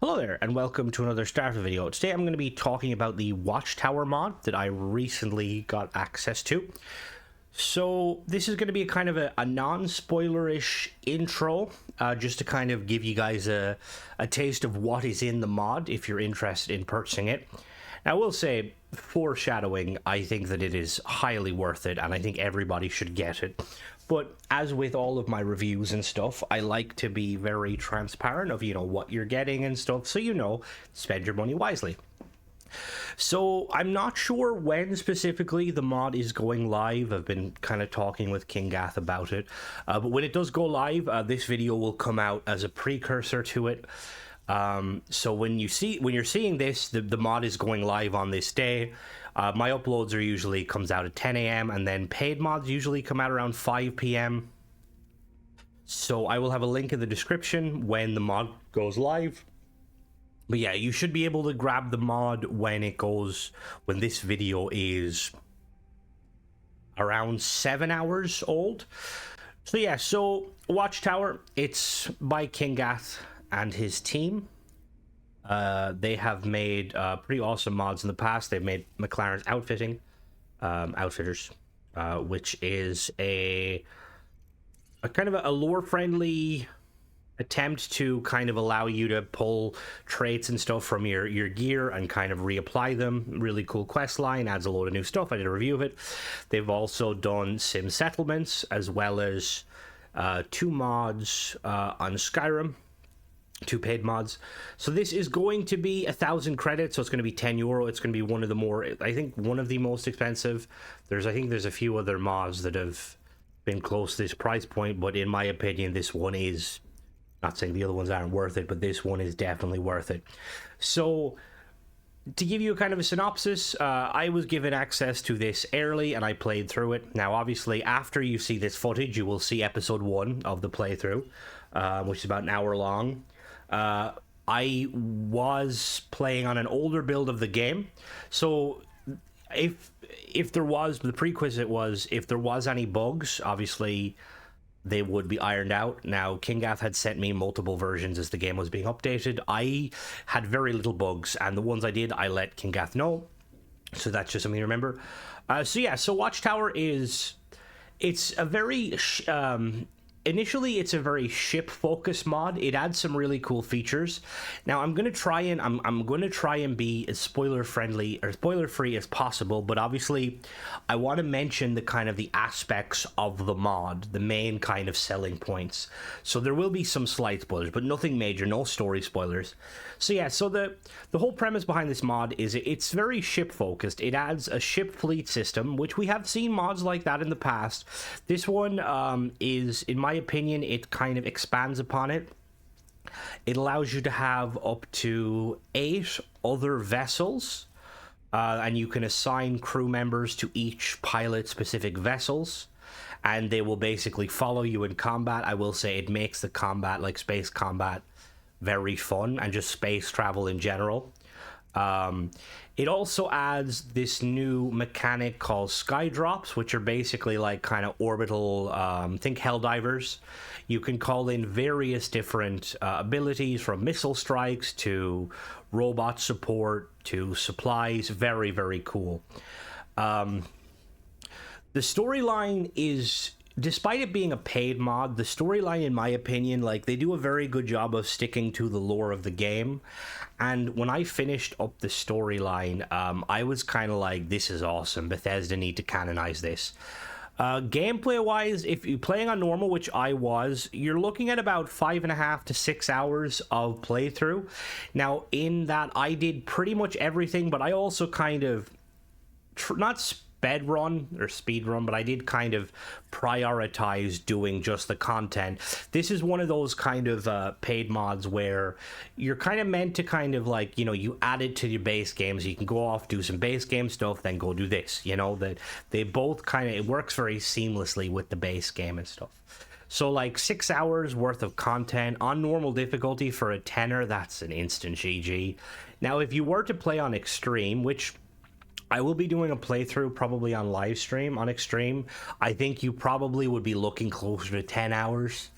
Hello there, and welcome to another Starfield video. Today I'm going to be talking about the Watchtower mod that I recently got access to. So this is going to be a kind of a non-spoilerish intro, just to kind of give you guys a taste of what is in the mod if you're interested in purchasing it. Now, I will say, foreshadowing, I think that it is highly worth it, and I think everybody should get it. But as with all of my reviews and stuff, I like to be very transparent of, what you're getting and stuff, so spend your money wisely. So I'm not sure when specifically the mod is going live. I've been kind of talking with King Gath about it. But when it does go live, this video will come out as a precursor to it. So when you're seeing this, the mod is going live on this day. My uploads usually comes out at 10 a.m. and then paid mods usually come out around 5 p.m. So I will have a link in the description when the mod goes live. But yeah, you should be able to grab the mod when this video is around 7 hours old. So yeah, so Watchtower, it's by King Gath and his team. They have made pretty awesome mods in the past. They've made McLaren's Outfitters, which is a kind of a lore-friendly attempt to kind of allow you to pull traits and stuff from your gear and kind of reapply them. Really cool quest line, adds a load of new stuff. I did a review of it. They've also done sim settlements as well as 2 mods on Skyrim. 2 paid mods. So this is going to be 1,000 credits, so it's going to be €10. It's going to be one of the most expensive. I think there's a few other mods that have been close to this price point, but in my opinion, this one is, not saying the other ones aren't worth it, but this one is definitely worth it. So to give you a kind of a synopsis, I was given access to this early and I played through it. Now, obviously, after you see this footage, you will see episode 1 of the playthrough, which is about an hour long. I was playing on an older build of the game, so if there was, the prerequisite was, if there was any bugs, obviously they would be ironed out. Now, King Gath had sent me multiple versions as the game was being updated. I had very little bugs, and the ones I did, I let King Gath know, so that's just something to remember. So Watchtower it's a very initially, it's a very ship-focused mod. It adds some really cool features. Now, I'm going to try and be as spoiler-friendly or spoiler-free as possible, but obviously, I want to mention the aspects of the mod, the main kind of selling points. So there will be some slight spoilers, but nothing major, no story spoilers. So yeah, so the whole premise behind this mod is it's very ship-focused. It adds a ship fleet system, which we have seen mods like that in the past. This one is, in my opinion, it kind of expands upon it. It allows you to have up to 8 other vessels, and you can assign crew members to each pilot specific vessels, and they will basically follow you in combat. I will say it makes the combat, like space combat, very fun, and just space travel in general. It also adds this new mechanic called sky drops, which are basically like kind of orbital, think Helldivers. You can call in various different abilities, from missile strikes to robot support to supplies. Very, very cool. The storyline is, despite it being a paid mod, the storyline, in my opinion, they do a very good job of sticking to the lore of the game. And when I finished up the storyline, I was kind of like, this is awesome. Bethesda need to canonize this. Gameplay-wise, if you're playing on normal, which I was, you're looking at about 5.5 to 6 hours of playthrough. Now, in that, I did pretty much everything, but I also kind of, not speed run, but I did kind of prioritize doing just the content. This is one of those kind of paid mods where you're kind of meant to kind of you add it to your base game, so you can go off, do some base game stuff, then go do this, that they both kind of, it works very seamlessly with the base game and stuff. So 6 hours worth of content on normal difficulty for a tenner, that's an instant GG. Now, if you were to play on extreme, which I will be doing a playthrough probably on live stream on extreme, I think you probably would be looking closer to 10 hours.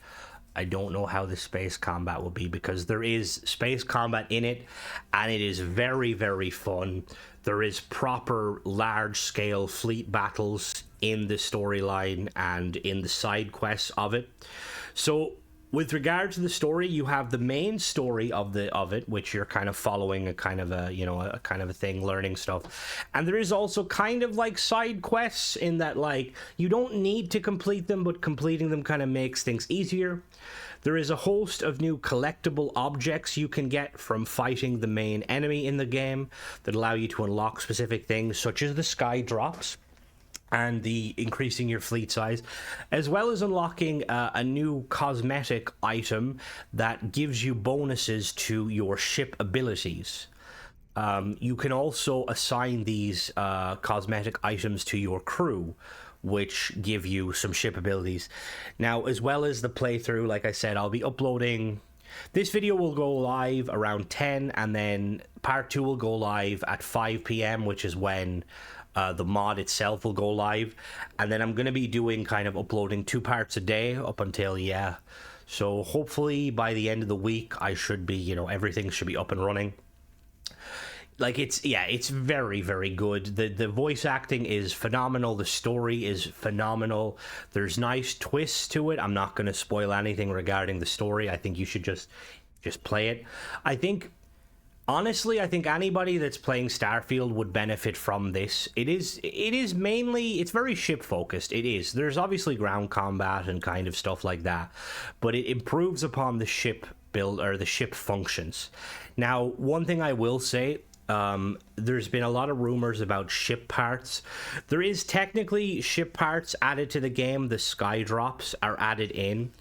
I don't know how the space combat will be, because there is space combat in it, and it is very, very fun. There is proper large-scale fleet battles in the storyline and in the side quests of it. So, with regard to the story, you have the main story of it, which you're kind of following a kind of a thing, learning stuff. And there is also kind of like side quests in that, like, you don't need to complete them, but completing them kind of makes things easier. There is a host of new collectible objects you can get from fighting the main enemy in the game that allow you to unlock specific things, such as the sky drops and the increasing your fleet size, as well as unlocking a new cosmetic item that gives you bonuses to your ship abilities. You can also assign these cosmetic items to your crew, which give you some ship abilities. Now, as well as the playthrough, like I said, I'll be uploading... This video will go live around 10, and then part 2 will go live at 5 p.m, which is when the mod itself will go live. And then I'm going to be doing kind of uploading 2 parts a day up until, so hopefully by the end of the week, I should be, everything should be up and running. Like, it's very, very good. The voice acting is phenomenal. The story is phenomenal. There's nice twists to it. I'm not going to spoil anything regarding the story. I think you should just play it. Honestly, I think anybody that's playing Starfield would benefit from this. It is mainly, it's very ship focused. It is. There's obviously ground combat and kind of stuff like that, but it improves upon the ship build, or the ship functions. Now, one thing I will say, there's been a lot of rumors about ship parts. There is technically ship parts added to the game. The sky drops are added in,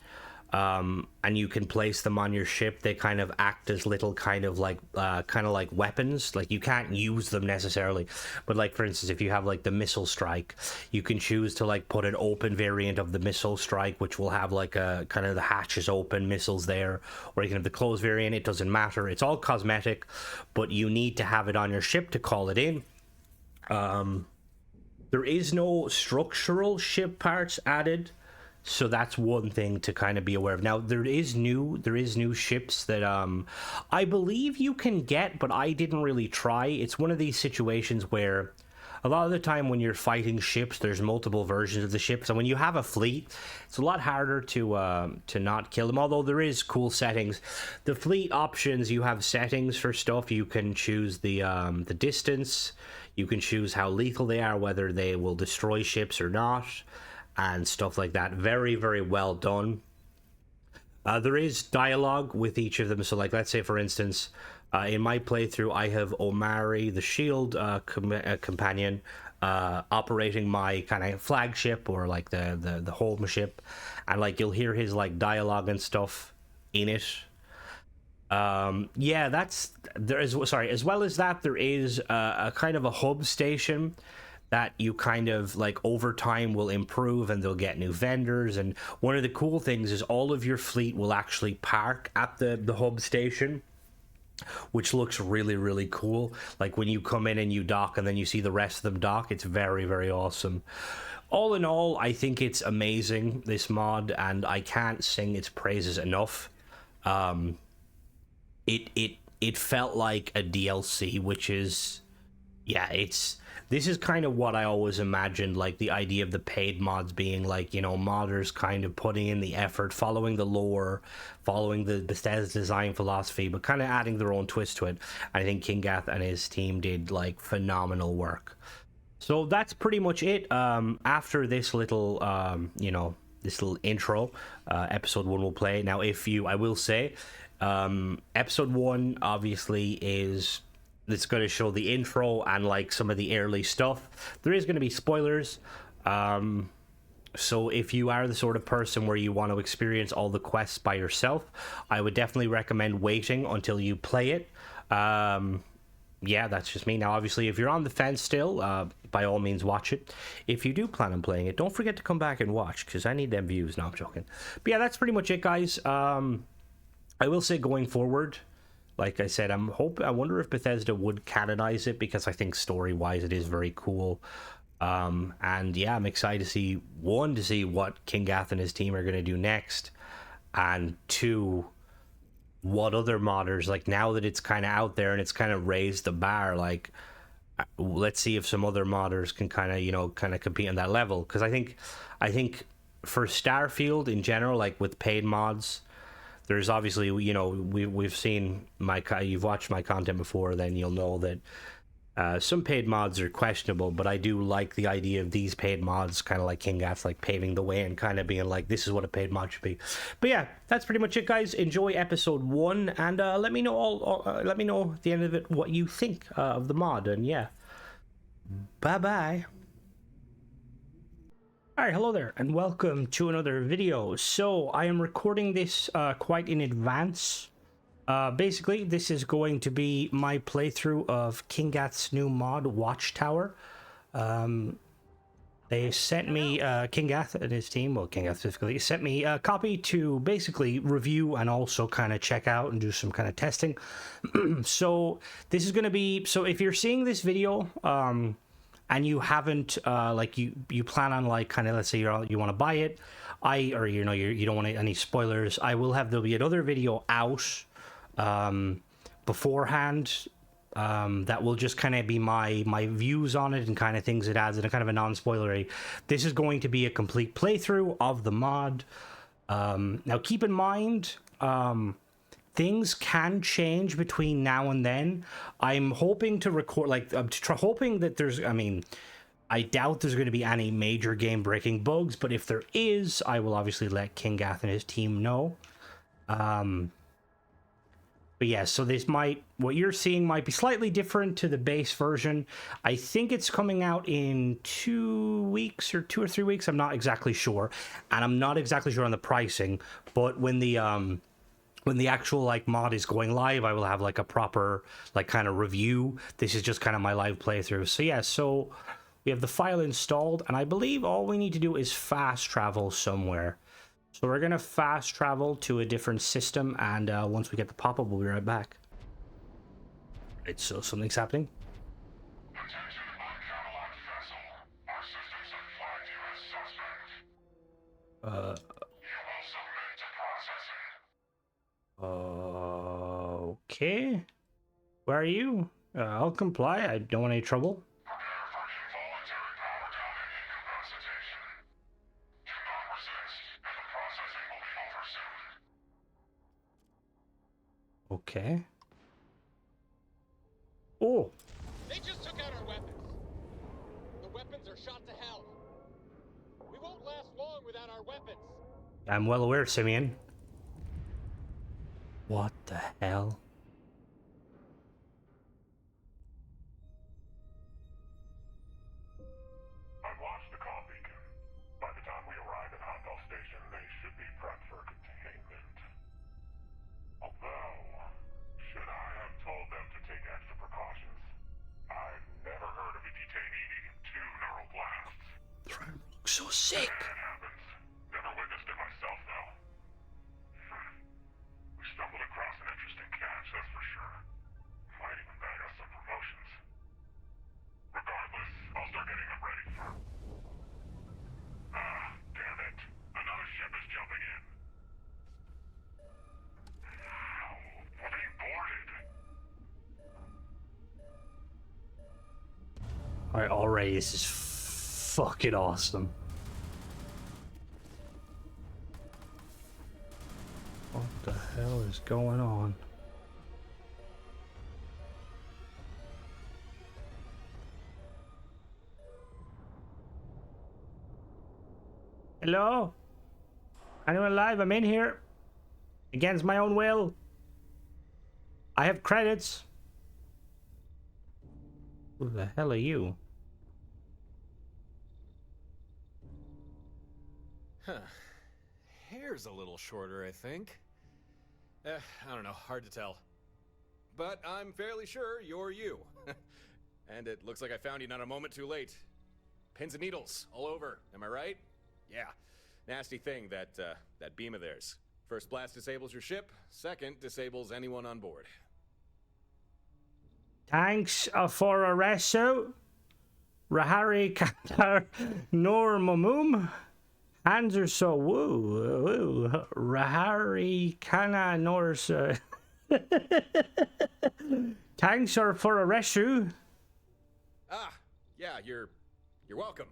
and you can place them on your ship. They kind of act as little kind of like weapons. Like, you can't use them necessarily, but like, for instance, if you have like the missile strike, you can choose to like put an open variant of the missile strike, which will have like a kind of the hatches open, missiles there, or you can have the closed variant. It doesn't matter. It's all cosmetic, but you need to have it on your ship to call it in. There is no structural ship parts added, so that's one thing to kind of be aware of. Now, there is new ships that I believe you can get, but I didn't really try. It's one of these situations where a lot of the time when you're fighting ships, there's multiple versions of the ships, and when you have a fleet, it's a lot harder to not kill them, although there is cool settings. The fleet options, you have settings for stuff. You can choose the distance, you can choose how lethal they are, whether they will destroy ships or not, and stuff like that. Very, very well done. There is dialogue with each of them. So, like, let's say, for instance, in my playthrough, I have Omari, the shield companion, operating my kind of flagship, or like the home ship, and like you'll hear his like dialogue and stuff in it. That's there is. Sorry, as well as that, there is a kind of a hub station that you kind of like over time will improve, and they'll get new vendors. And one of the cool things is all of your fleet will actually park at the hub station, which looks really, really cool. Like when you come in and you dock, and then you see the rest of them dock, it's very, very awesome. All in all, I think it's amazing, this mod, and I can't sing its praises enough. It felt like a DLC, which is, this is kind of what I always imagined, like the idea of the paid mods being like, modders kind of putting in the effort, following the lore, following the Bethesda design philosophy, but kind of adding their own twist to it. I think Kingath and his team did like phenomenal work. So that's pretty much it. After this little, this little intro, episode 1 will play. Now, I will say, episode 1 obviously it's going to show the intro and like some of the early stuff. There is going to be spoilers. So if you are the sort of person where you want to experience all the quests by yourself, I would definitely recommend waiting until you play it. That's just me. Now, obviously, if you're on the fence still, by all means, watch it. If you do plan on playing it, don't forget to come back and watch, because I need them views. No, I'm joking. But yeah, that's pretty much it, guys. I will say, going forward, like I said, I wonder if Bethesda would canonize it, because I think story-wise it is very cool. And yeah, I'm excited to see what Kingath and his team are going to do next. and two, what other modders, like, now that it's kind of out there and it's kind of raised the bar, like, let's see if some other modders can kind of, you know, kind of compete on that level. Because I think for Starfield in general, like with paid mods, there's obviously, you know, we've seen you've watched my content before, then you'll know that some paid mods are questionable, but I do like the idea of these paid mods, kind of like King Gat's, like paving the way and kind of being like, this is what a paid mod should be. But yeah, that's pretty much it, guys. Enjoy episode 1, and let me know let me know at the end of it what you think of the mod. And yeah, bye bye. All right, hello there, and welcome to another video. So I am recording this quite in advance. Basically, this is going to be my playthrough of King Gat's new mod, Watchtower. They sent me, King Gath and his team, well, King Gath specifically, sent me a copy to basically review and also kind of check out and do some kind of testing. So this is going to be, so if you're seeing this video, and you haven't, like, you plan on, like, kind of, let's say you want to buy it, or you know, you don't want any spoilers, there'll be another video out beforehand that will just kind of be my views on it and kind of things it adds in a kind of a non-spoilery. This is going to be a complete playthrough of the mod. Now keep in mind, things can change between now and then. I'm hoping to record, like, I'm hoping that there's, I mean, I doubt there's going to be any major game-breaking bugs, but if there is, I will obviously let King Gath and his team know. But yeah, so what you're seeing might be slightly different to the base version. I think it's coming out in 2 weeks or 2 or 3 weeks. I'm not exactly sure. And I'm not exactly sure on the pricing, but when the actual, like, mod is going live, I will have, like, a proper, like, kind of review. This is just kind of my live playthrough. So yeah, so we have the file installed, and I believe all we need to do is fast travel somewhere. So we're going to fast travel to a different system, and once we get the pop-up, we'll be right back. Right, so something's happening. Attention uncatalyzed vessel. Our systems have flagged you as suspect. You will submit to processing. Okay. Where are you? I'll comply. I don't want any trouble. Prepare for involuntary power down and incapacitation. Do not resist, and the processing will be over soon. Okay. Oh. They just took out our weapons. The weapons are shot to hell. We won't last long without our weapons. I'm well aware, Simeon. What the hell? I've watched the comm beacon. By the time we arrive at Handel Station, they should be prepped for containment. Although, should I have told them to take extra precautions? I've never heard of a detainee needing 2 neural blasts. Threat looks so sick. It happens. Never witnessed it myself, though. We stumbled across an interesting catch, that's for sure. Might even bag us some promotions. Regardless, I'll start getting them ready for... damn it. Another ship is jumping in. We're being boarded. Alright, already this is fucking awesome. What the hell is going on? Hello? Anyone alive? I'm in here. Against my own will. I have credits. Who the hell are you? Huh. Hair's a little shorter, I think. I don't know, hard to tell. But I'm fairly sure you're you. And it looks like I found you not a moment too late. Pins and needles all over, am I right? Yeah. Nasty thing, that beam of theirs. First blast disables your ship, second disables anyone on board. Thanks for a reso. Rahari Katar Nor Mamum. Hands are so woo woo. Rahari kana Norse. Thanks are for a rescue. Ah, yeah, you're welcome.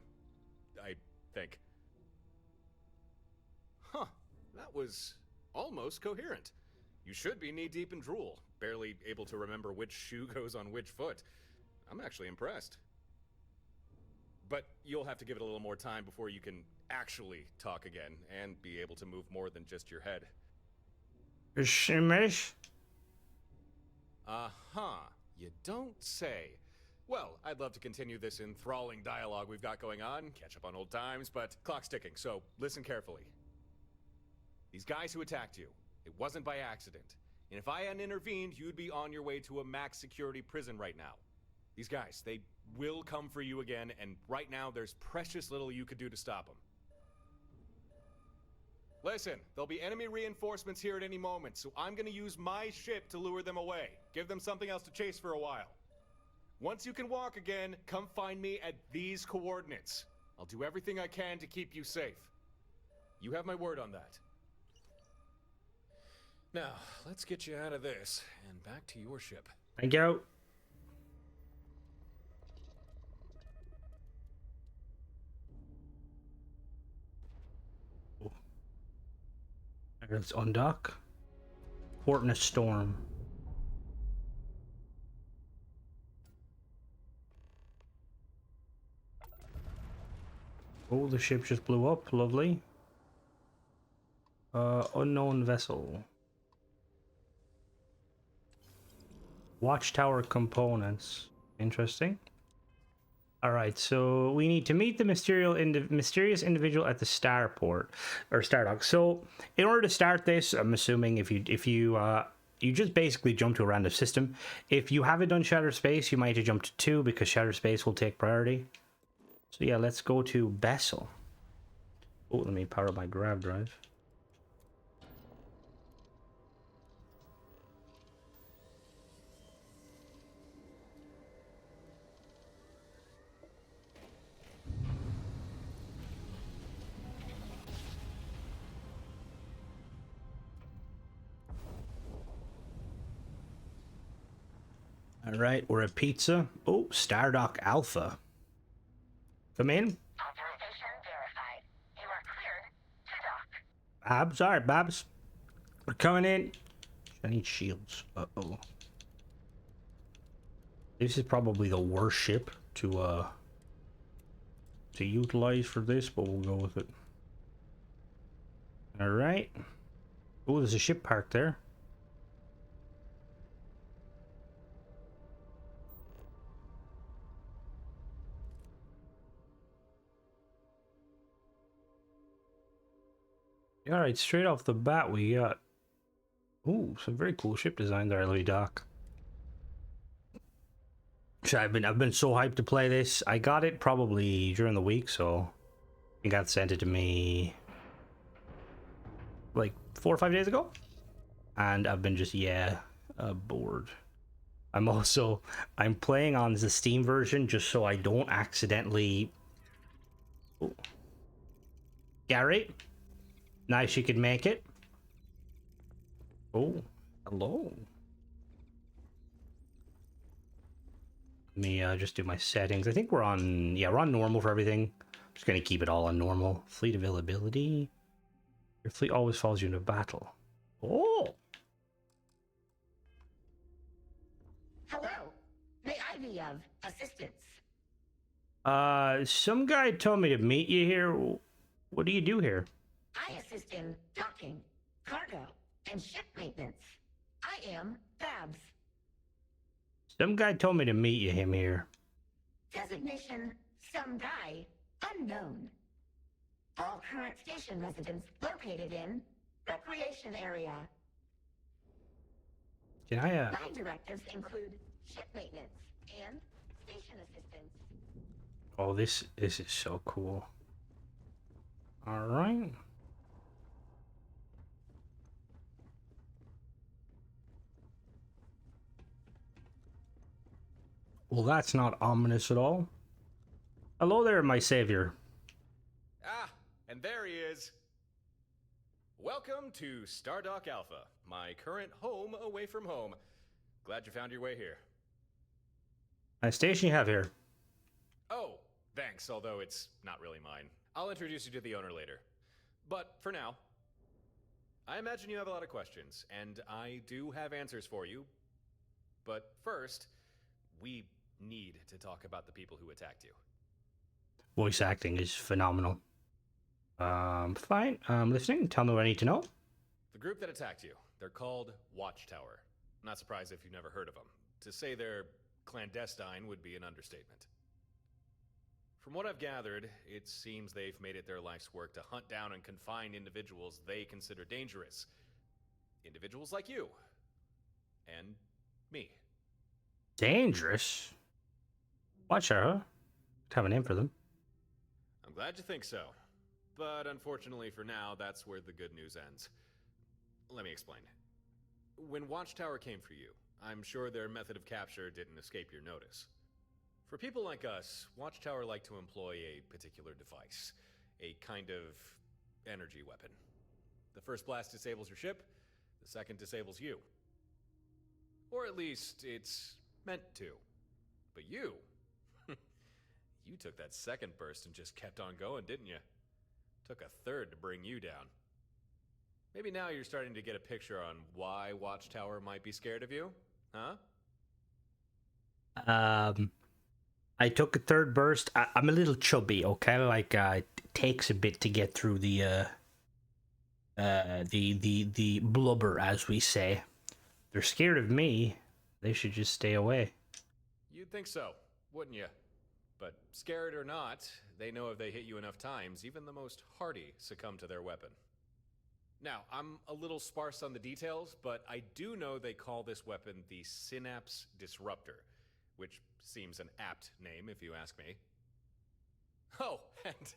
I think. Huh, that was almost coherent. You should be knee-deep in drool, barely able to remember which shoe goes on which foot. I'm actually impressed. But you'll have to give it a little more time before you can actually talk again and be able to move more than just your head. Shimish. Uh-huh. You don't say. Well, I'd love to continue this enthralling dialogue we've got going on, catch up on old times, but clock's ticking, so listen carefully. These guys who attacked you, it wasn't by accident. And if I hadn't intervened, you'd be on your way to a max security prison right now. These guys, they will come for you again, and right now there's precious little you could do to stop them. Listen, there'll be enemy reinforcements here at any moment, so I'm gonna use my ship to lure them away. Give them something else to chase for a while. Once you can walk again, come find me at these coordinates. I'll do everything I can to keep you safe. You have my word on that. Now, let's get you out of this and back to your ship. Thank you. Let's undock. Port in a storm. Oh, the ship just blew up. Lovely. Unknown vessel. Watchtower components. Interesting. Alright, so we need to meet the mysterious individual at the starport or stardock. So in order to start this, I'm assuming if you just basically jump to a random system. If you haven't done Shattered Space, you might have jumped to 2 because Shattered Space will take priority. So yeah, let's go to Bessel. Oh, let me power my grab drive. All right, we're at Pizza. Oh, Stardock Alpha. Come in. Authorization verified. You are cleared to dock. Babs, all right, Babs. We're coming in. I need shields. Uh-oh. This is probably the worst ship to utilize for this, but we'll go with it. All right. Oh, there's a ship parked there. All right, straight off the bat, we got some very cool ship design there, Louis Doc. So I've been so hyped to play this. I got it probably during the week, so he got sent it to me like 4 or 5 days ago, and I've been just bored. I'm playing on the Steam version just so I don't accidentally. Oh. Gary. Nice, you could make it. Oh, hello. Let me just do my settings. I think we're on normal for everything. I'm just gonna keep it all on normal. Fleet availability. Your fleet always follows you into battle. Oh. Hello. May I be of assistance? Some guy told me to meet you here. What do you do here? I assist in docking, cargo, and ship maintenance. I am Babs. Some guy told me to meet you him here. Designation, some guy, unknown. All current station residents located in recreation area. Can I, My directives include ship maintenance and station assistance. Oh, this is so cool. All right. Well, that's not ominous at all. Hello there, my savior. Ah, And there he is. Welcome to Stardock Alpha, my current home away from home. Glad you found your way here. Nice station you have here. Oh, thanks, although it's not really mine. I'll introduce you to the owner later. But for now, I imagine you have a lot of questions, and I do have answers for you. But first, we need to talk about the people who attacked you. Voice acting is phenomenal. Fine. Listening. Tell me what I need to know. The group that attacked you, they're called Watchtower. I'm not surprised if you've never heard of them. To say they're clandestine would be an understatement. From what I've gathered, it seems they've made it their life's work to hunt down and confine individuals they consider dangerous. Individuals like you. And me. Dangerous? Watch out, huh? Have a name for them. I'm glad you think so. But unfortunately for now, that's where the good news ends. Let me explain. When Watchtower came for you, I'm sure their method of capture didn't escape your notice. For people like us, Watchtower like to employ a particular device. A kind of energy weapon. The first blast disables your ship, the second disables you. Or at least, it's meant to. But you... you took that second burst and just kept on going, didn't you? Took a third to bring you down. Maybe now you're starting to get a picture on why Watchtower might be scared of you, huh? I took a third burst. I'm a little chubby, okay? Like, it takes a bit to get through the blubber, as we say. They're scared of me. They should just stay away. You'd think so, wouldn't you? But scared or not, they know if they hit you enough times, even the most hardy succumb to their weapon. Now, I'm a little sparse on the details, but I do know they call this weapon the Synapse Disruptor, which seems an apt name if you ask me. Oh, and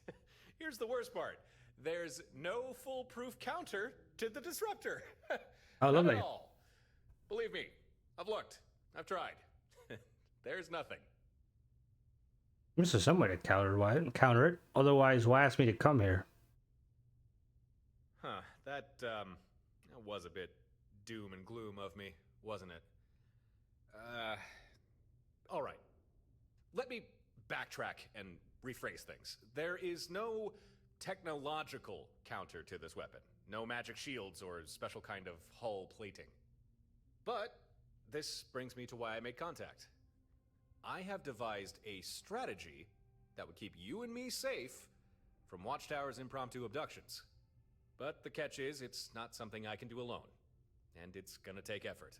here's the worst part. There's no foolproof counter to the Disruptor. Oh, lovely. Not at all. Believe me, I've looked. I've tried. There's nothing. This is some way to counter it. Otherwise, why ask me to come here? Huh, that was a bit doom and gloom of me, wasn't it? All right. Let me backtrack and rephrase things. There is no technological counter to this weapon. No magic shields or special kind of hull plating. But this brings me to why I made contact. I have devised a strategy that would keep you and me safe from Watchtower's impromptu abductions. But the catch is, it's not something I can do alone. And it's gonna take effort.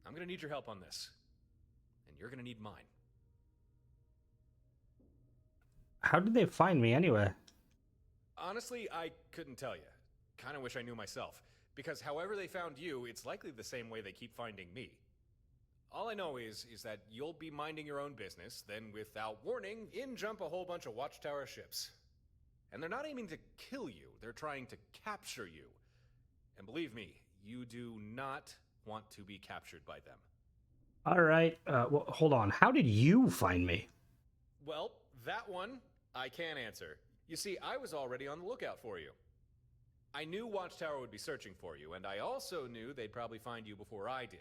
I'm gonna need your help on this. And you're gonna need mine. How did they find me anyway? Honestly, I couldn't tell you. Kinda wish I knew myself. Because however they found you, it's likely the same way they keep finding me. All I know is that you'll be minding your own business, then without warning, in jump a whole bunch of Watchtower ships. And they're not aiming to kill you, they're trying to capture you. And believe me, you do not want to be captured by them. Alright, well, hold on. How did you find me? Well, that one, I can answer. You see, I was already on the lookout for you. I knew Watchtower would be searching for you, and I also knew they'd probably find you before I did.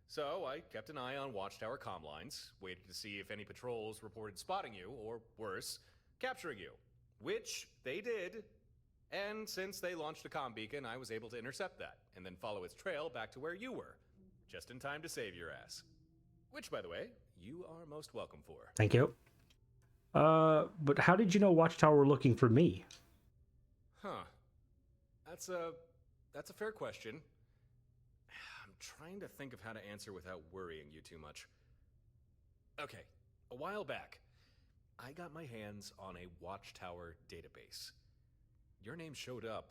So I kept an eye on Watchtower comm lines, waited to see if any patrols reported spotting you, or worse, capturing you. Which they did, and since they launched a comm beacon, I was able to intercept that, and then follow its trail back to where you were, just in time to save your ass. Which, by the way, you are most welcome for. Thank you. But how did you know Watchtower were looking for me? Huh. That's a fair question. I'm trying to think of how to answer without worrying you too much. Okay, a while back, I got my hands on a Watchtower database. Your name showed up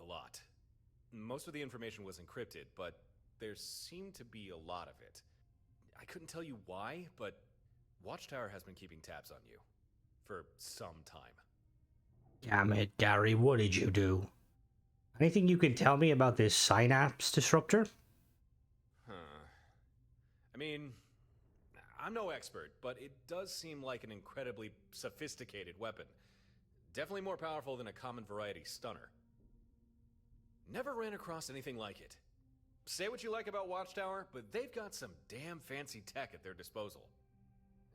a lot. Most of the information was encrypted, but there seemed to be a lot of it. I couldn't tell you why, but Watchtower has been keeping tabs on you for some time. Damn it, Gary, what did you do? Anything you can tell me about this Synapse Disruptor? I mean, I'm no expert, but it does seem like an incredibly sophisticated weapon. Definitely more powerful than a common variety stunner. Never ran across anything like it. Say what you like about Watchtower, but they've got some damn fancy tech at their disposal.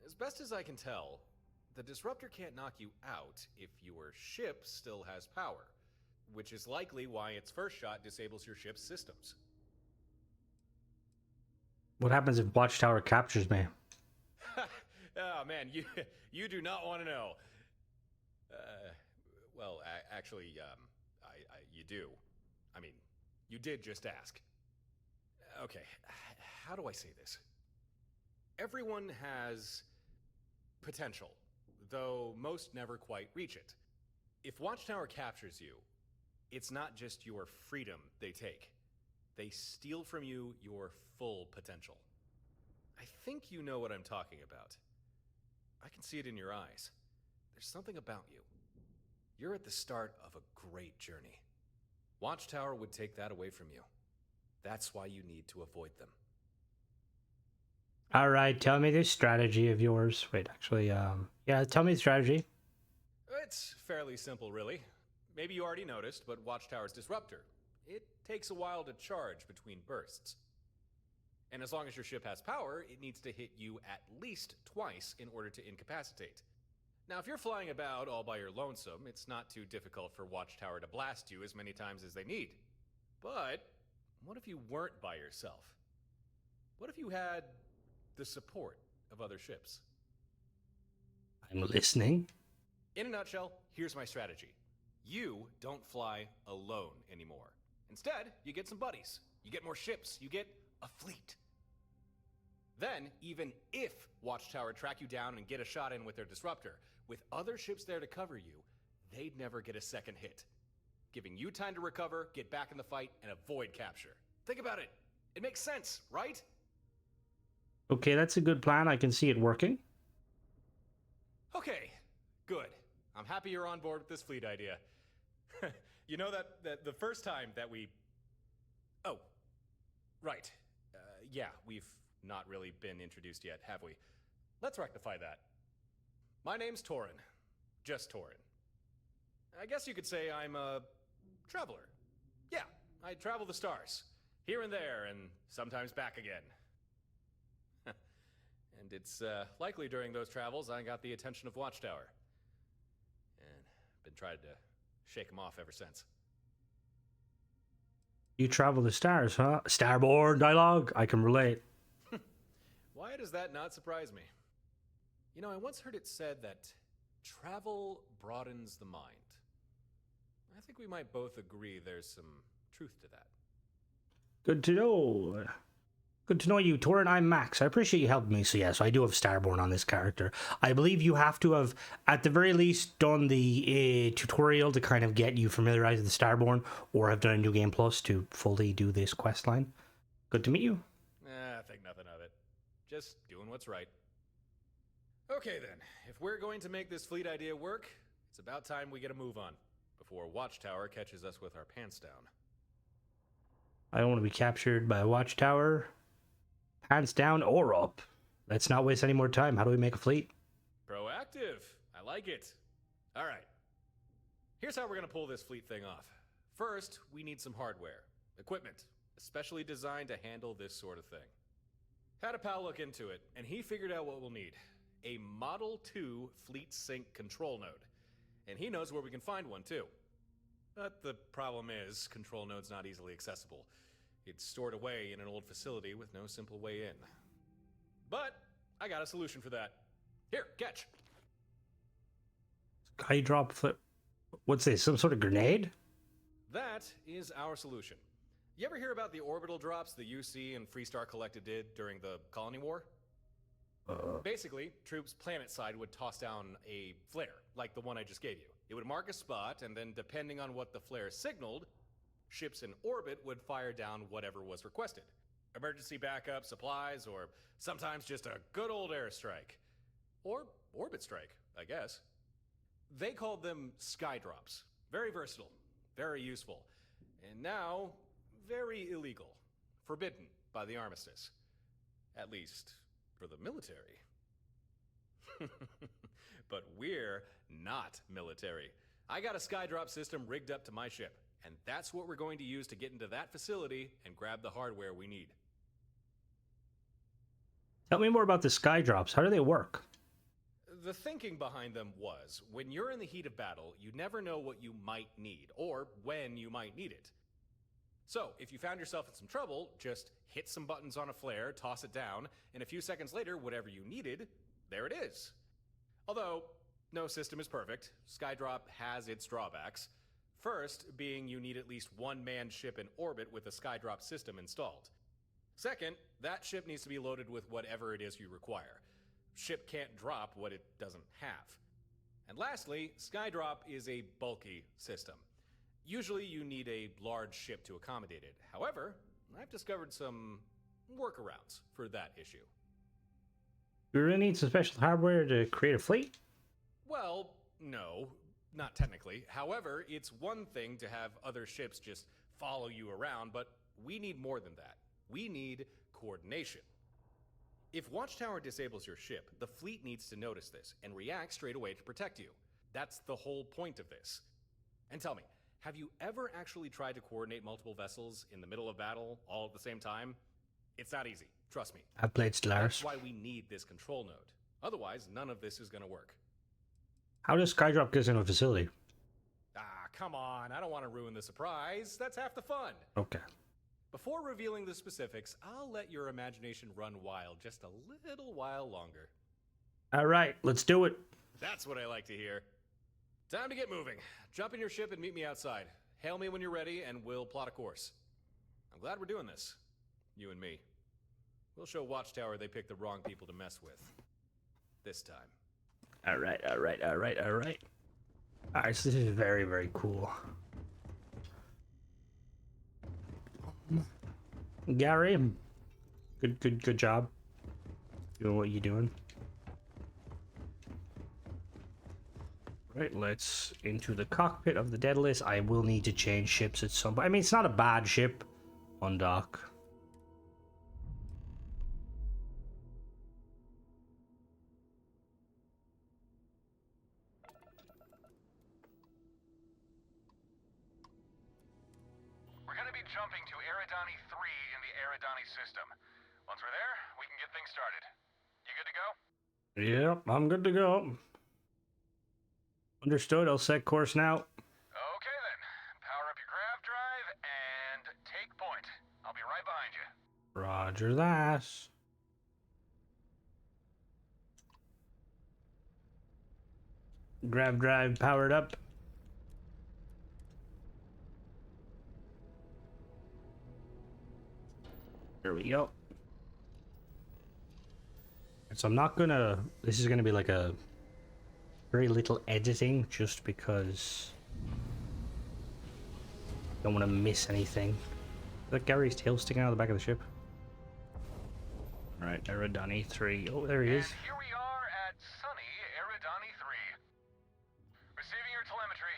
As best as I can tell, the disruptor can't knock you out if your ship still has power, which is likely why its first shot disables your ship's systems. What happens if Watchtower captures me? Oh man, you do not want to know. Actually, you do. I mean, you did just ask. Okay, how do I say this? Everyone has potential, though most never quite reach it. If Watchtower captures you, it's not just your freedom they take. They steal from you your full potential. I think you know what I'm talking about. I can see it in your eyes. There's something about you. You're at the start of a great journey. Watchtower would take that away from you. That's why you need to avoid them. All right, tell me this strategy of yours. Wait, actually, yeah, tell me the strategy. It's fairly simple, really. Maybe you already noticed, but Watchtower's disruptor. It takes a while to charge between bursts. And as long as your ship has power, it needs to hit you at least twice in order to incapacitate. Now, if you're flying about all by your lonesome, it's not too difficult for Watchtower to blast you as many times as they need. But what if you weren't by yourself? What if you had the support of other ships? I'm listening. In a nutshell, here's my strategy. You don't fly alone anymore. Instead, you get some buddies. You get more ships. You get a fleet. Then, even if Watchtower track you down and get a shot in with their disruptor, with other ships there to cover you, they'd never get a second hit, giving you time to recover, get back in the fight, and avoid capture. Think about it. It makes sense, right? Okay, that's a good plan. I can see it working. Okay, good. I'm happy you're on board with this fleet idea. You know that the first time that we... Oh, right. Yeah, we've not really been introduced yet, have we? Let's rectify that. My name's Torin. Just Torin. I guess you could say I'm a traveler. Yeah, I travel the stars. Here and there, and sometimes back again. And it's likely during those travels I got the attention of Watchtower. And been trying to shake him off ever since. You travel the stars, huh? Starborn dialogue. I can relate. Why does that not surprise me? You know, I once heard it said that travel broadens the mind. I think we might both agree there's some truth to that. Good to know. Good to know you, Torin. I'm Max. I appreciate you helping me. So yes, I do have Starborn on this character. I believe you have to have, at the very least, done the tutorial to kind of get you familiarized with the Starborn, or have done a New Game Plus to fully do this quest line. Good to meet you. I think nothing of it. Just doing what's right. Okay then, if we're going to make this fleet idea work, it's about time we get a move on, before Watchtower catches us with our pants down. I don't want to be captured by a Watchtower. Hands down or up. Let's not waste any more time. How do we make a fleet? Proactive. I like it. All right. Here's how we're going to pull this fleet thing off. First, we need some hardware. Equipment. Especially designed to handle this sort of thing. Had a pal look into it, and he figured out what we'll need. A Model 2 Fleet Sync control node. And he knows where we can find one, too. But the problem is, control node's not easily accessible. It's stored away in an old facility with no simple way in. But I got a solution for that. Here, catch. Guy drop flip. What's this? Some sort of grenade? That is our solution. You ever hear about the orbital drops the UC and Freestar Collective did during the Colony War? Basically, troops planet-side would toss down a flare, like the one I just gave you. It would mark a spot, and then depending on what the flare signaled, ships in orbit would fire down whatever was requested. Emergency backup, supplies, or sometimes just a good old airstrike. Or orbit strike, I guess. They called them sky drops. Very versatile, very useful, and now very illegal. Forbidden by the armistice. At least for the military. But we're not military. I got a skydrop system rigged up to my ship, and that's what we're going to use to get into that facility and grab the hardware we need. Tell me more about the sky drops. How do they work? The thinking behind them was, when you're in the heat of battle, you never know what you might need, or when you might need it. So, if you found yourself in some trouble, just hit some buttons on a flare, toss it down, and a few seconds later, whatever you needed, there it is. Although, no system is perfect. Skydrop has its drawbacks. First, being you need at least one manned ship in orbit with a skydrop system installed. Second, that ship needs to be loaded with whatever it is you require. Ship can't drop what it doesn't have. And lastly, skydrop is a bulky system. Usually you need a large ship to accommodate it. However, I've discovered some workarounds for that issue. Do we really need some special hardware to create a fleet? Well, no, not technically. However, it's one thing to have other ships just follow you around, but we need more than that. We need coordination. If Watchtower disables your ship, the fleet needs to notice this and react straight away to protect you. That's the whole point of this. And tell me, have you ever actually tried to coordinate multiple vessels in the middle of battle all at the same time? It's not easy, trust me. I've played Stellaris. That's why we need this control node. Otherwise, none of this is going to work. How does Skydrop get into a facility? Ah, come on, I don't want to ruin the surprise. That's half the fun. Okay. Before revealing the specifics, I'll let your imagination run wild just a little while longer. All right, let's do it. That's what I like to hear. Time to get moving. Jump in your ship and meet me outside. Hail me when you're ready, and we'll plot a course. I'm glad we're doing this. You and me. We'll show Watchtower they picked the wrong people to mess with. This time. All right. All right, so this is very, very cool. Gary, good job. Doing what you're doing. Right, let's into the cockpit of the Daedalus. I will need to change ships at some point. I mean, it's not a bad ship on dock. We're going to be jumping to Eridani 3 in the Eridani system. Once we're there, we can get things started. You good to go? Yep, I'm good to go. Understood, I'll set course now. Okay then. Power up your grav drive and take point. I'll be right behind you. Roger that. Grav drive powered up. There we go. So I'm not gonna, this is gonna be like a very little editing just because I don't want to miss anything. Is that Gary's tail sticking out of the back of the ship? Alright, Eridani 3. Oh, there he is. And here we are at sunny Eridani 3. Receiving your telemetry.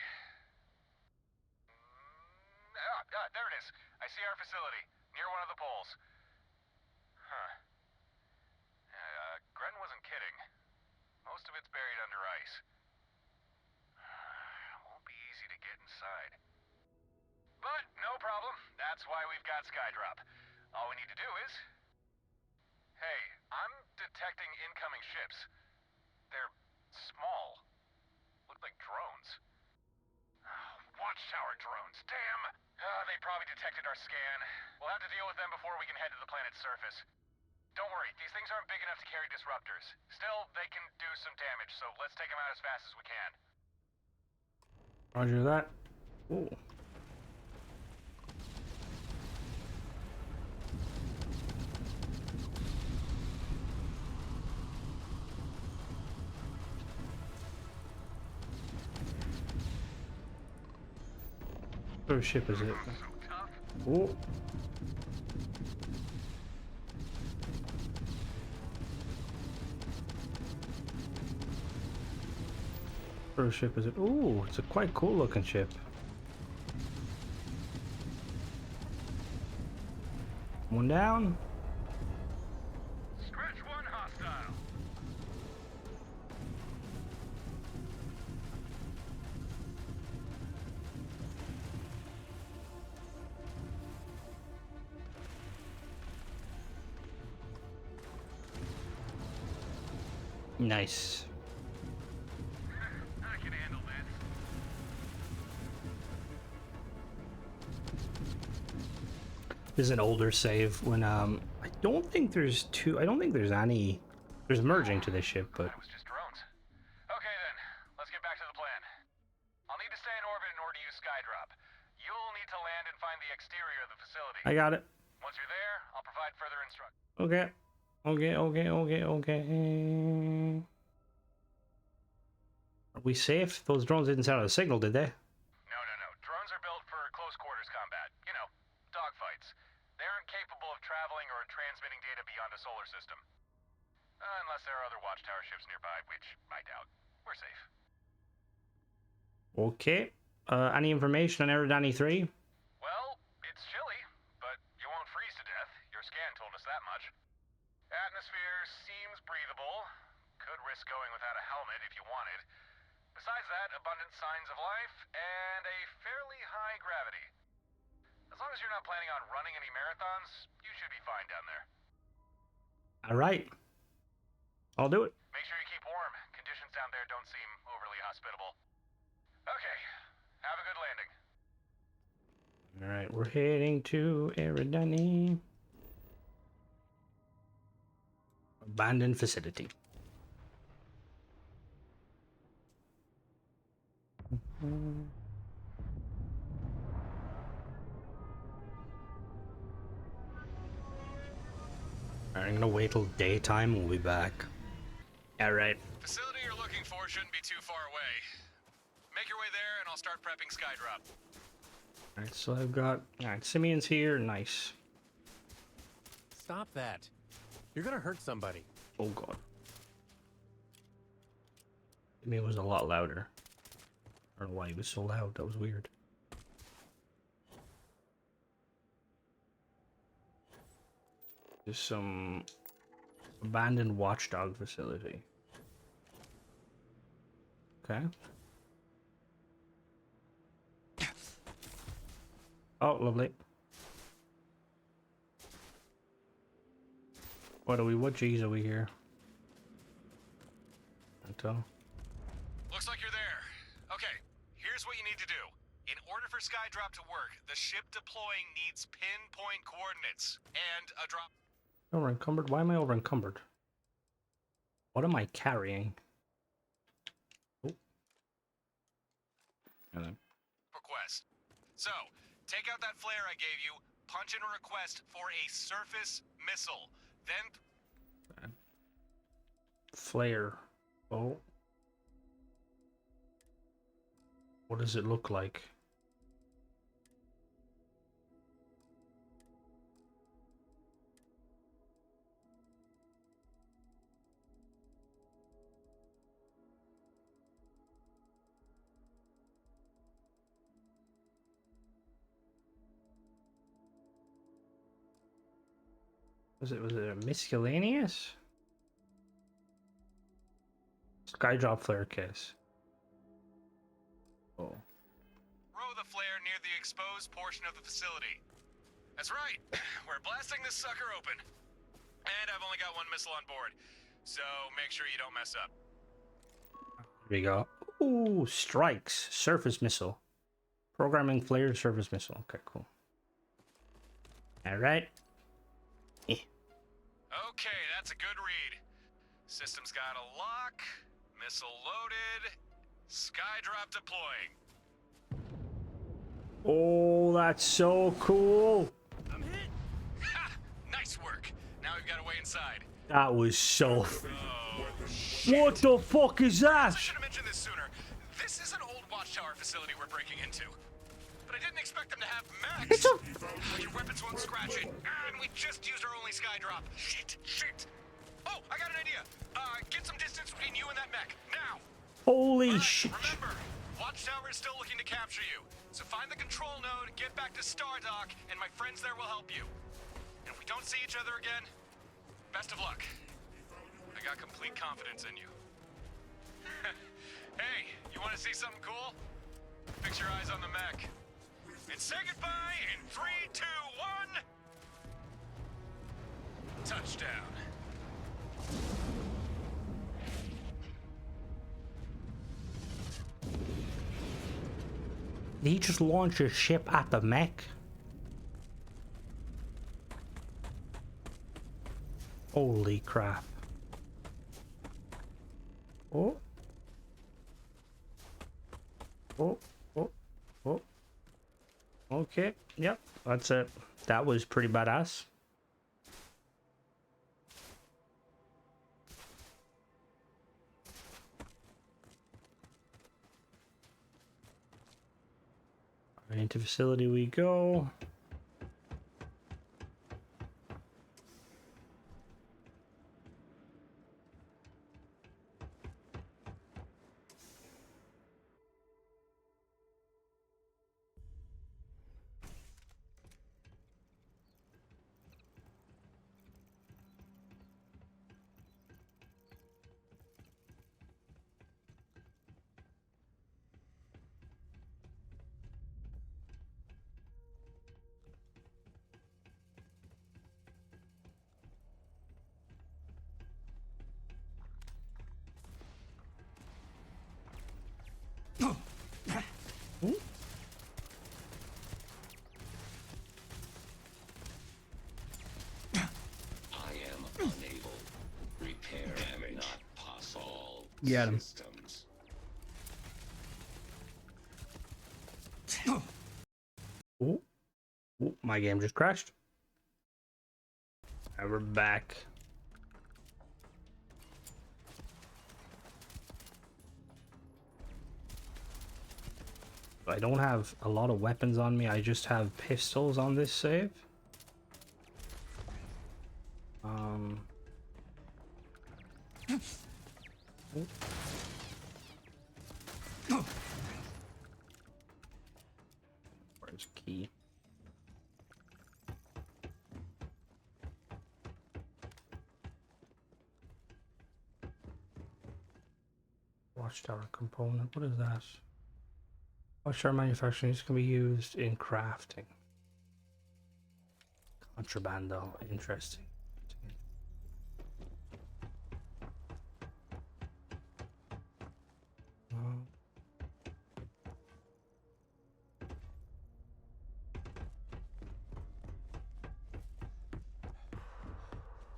There it is. I see our facility, near one of the poles. Huh. Gren wasn't kidding. Most of it's buried under ice. Won't be easy to get inside. But no problem. That's why we've got Skydrop. All we need to do is... Hey, I'm detecting incoming ships. They're small. Look like drones. Watchtower drones, damn! They probably detected our scan. We'll have to deal with them before we can head to the planet's surface. Don't worry, these things aren't big enough to carry disruptors. Still, they can do some damage, so let's take them out as fast as we can. Roger that. Ooh. What ship is it? Oh. What ship is it? Ooh, it's a quite cool looking ship. One down. Scratch one hostile. Nice. I can handle this. This is an older save when I don't think there's any. There's merging to this ship, but It was just drones. Okay then, let's get back to the plan. I'll need to stay in orbit in order to use Skydrop. You'll need to land and find the exterior of the facility. I got it. Once you're there, I'll provide further instructions. Okay. Are we safe? Those drones didn't send out a signal, did they? No. Drones are built for close quarters combat. You know, dogfights. They aren't capable of traveling or transmitting data beyond a solar system. Unless there are other Watchtower ships nearby, which I doubt. We're safe. Okay. Any information on Eridani 3? Well, it's chilly, but you won't freeze to death. Your scan told us that much. Atmosphere seems breathable. Could risk going without a helmet if you wanted. Besides that, abundant signs of life and a fairly high gravity. As long as you're not planning on running any marathons, you should be fine down there. All right. I'll do it. Make sure you keep warm. Conditions down there don't seem overly hospitable. Okay, have a good landing. All right, we're heading to Eridani. Abandoned facility. I'm gonna wait till daytime. We'll be back. All right. Facility you're looking for shouldn't be too far away. Make your way there, and I'll start prepping Skydrop. All right. So I've got. All right. Simeon's here. Nice. Stop that. You're gonna hurt somebody. Oh god. Simeon was a lot louder. I don't know why he was so loud. That was weird. There's some abandoned watchdog facility. Okay. Oh, lovely. What G's are we here? Until. Looks like you're there. Okay, here's what you need to do. In order for Skydrop to work, the ship deploying needs pinpoint coordinates and a drop. Over encumbered? Why am I over encumbered? What am I carrying? Oh. And then. Request. So, take out that flare I gave you, punch in a request for a surface missile. Then Flare. Oh. What does it look like? Was it a miscellaneous? Skydrop flare case. Oh. throw the flare near the exposed portion of the facility. That's right. We're blasting this sucker open. And I've only got one missile on board. So make sure you don't mess up. There we go. Ooh, strikes. Surface missile. Programming flare surface missile. Okay, cool. Alright. Okay, that's a good read. System's got a lock. Missile loaded. Skydrop deploying. Oh, that's so cool. I'm hit. Ha! Nice work. Now we've got a way inside. That was so... Oh, shit. What the fuck is that? I should have mentioned this sooner. This is an old Watchtower facility we're breaking into. But I didn't expect them to have mechs. Your weapons won't scratch it. And we just used our only Skydrop. Shit. Oh, I got an idea. Get some distance between you and that mech. Now. Holy All right, shit. remember, Watchtower is still looking to capture you. So find the control node, get back to Stardock, and my friends there will help you. And if we don't see each other again, best of luck. I got complete confidence in you. Hey, you want to see something cool? Fix your eyes on the mech. And say goodbye in 3, 2, 1. Touchdown. he just launched his ship at the mech? Holy crap. Oh. Oh, oh, oh. Okay, yep, that's it. That was pretty badass. Into facility we go. Get him. Ooh. Ooh, my game just crashed. And we're back. I don't have a lot of weapons on me. I just have pistols on this save. Where's key? Watchtower component. What is that? Watchtower manufacturing can be used in crafting. Contraband, though. Interesting.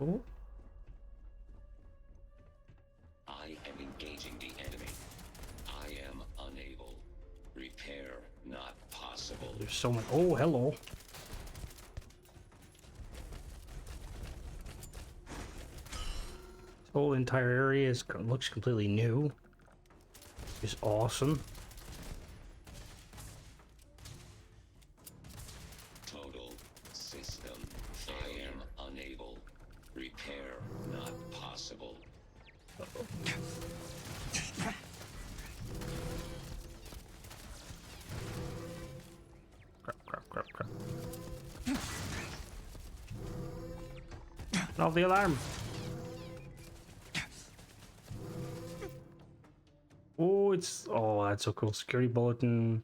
Oh. I am engaging the enemy. I am unable. Repair not possible. There's so much. Oh, hello. This whole entire area looks completely new. It's awesome. Total system. I am unable. Repair not possible. Crap. Off the alarm. Oh, that's so cool. Security bulletin.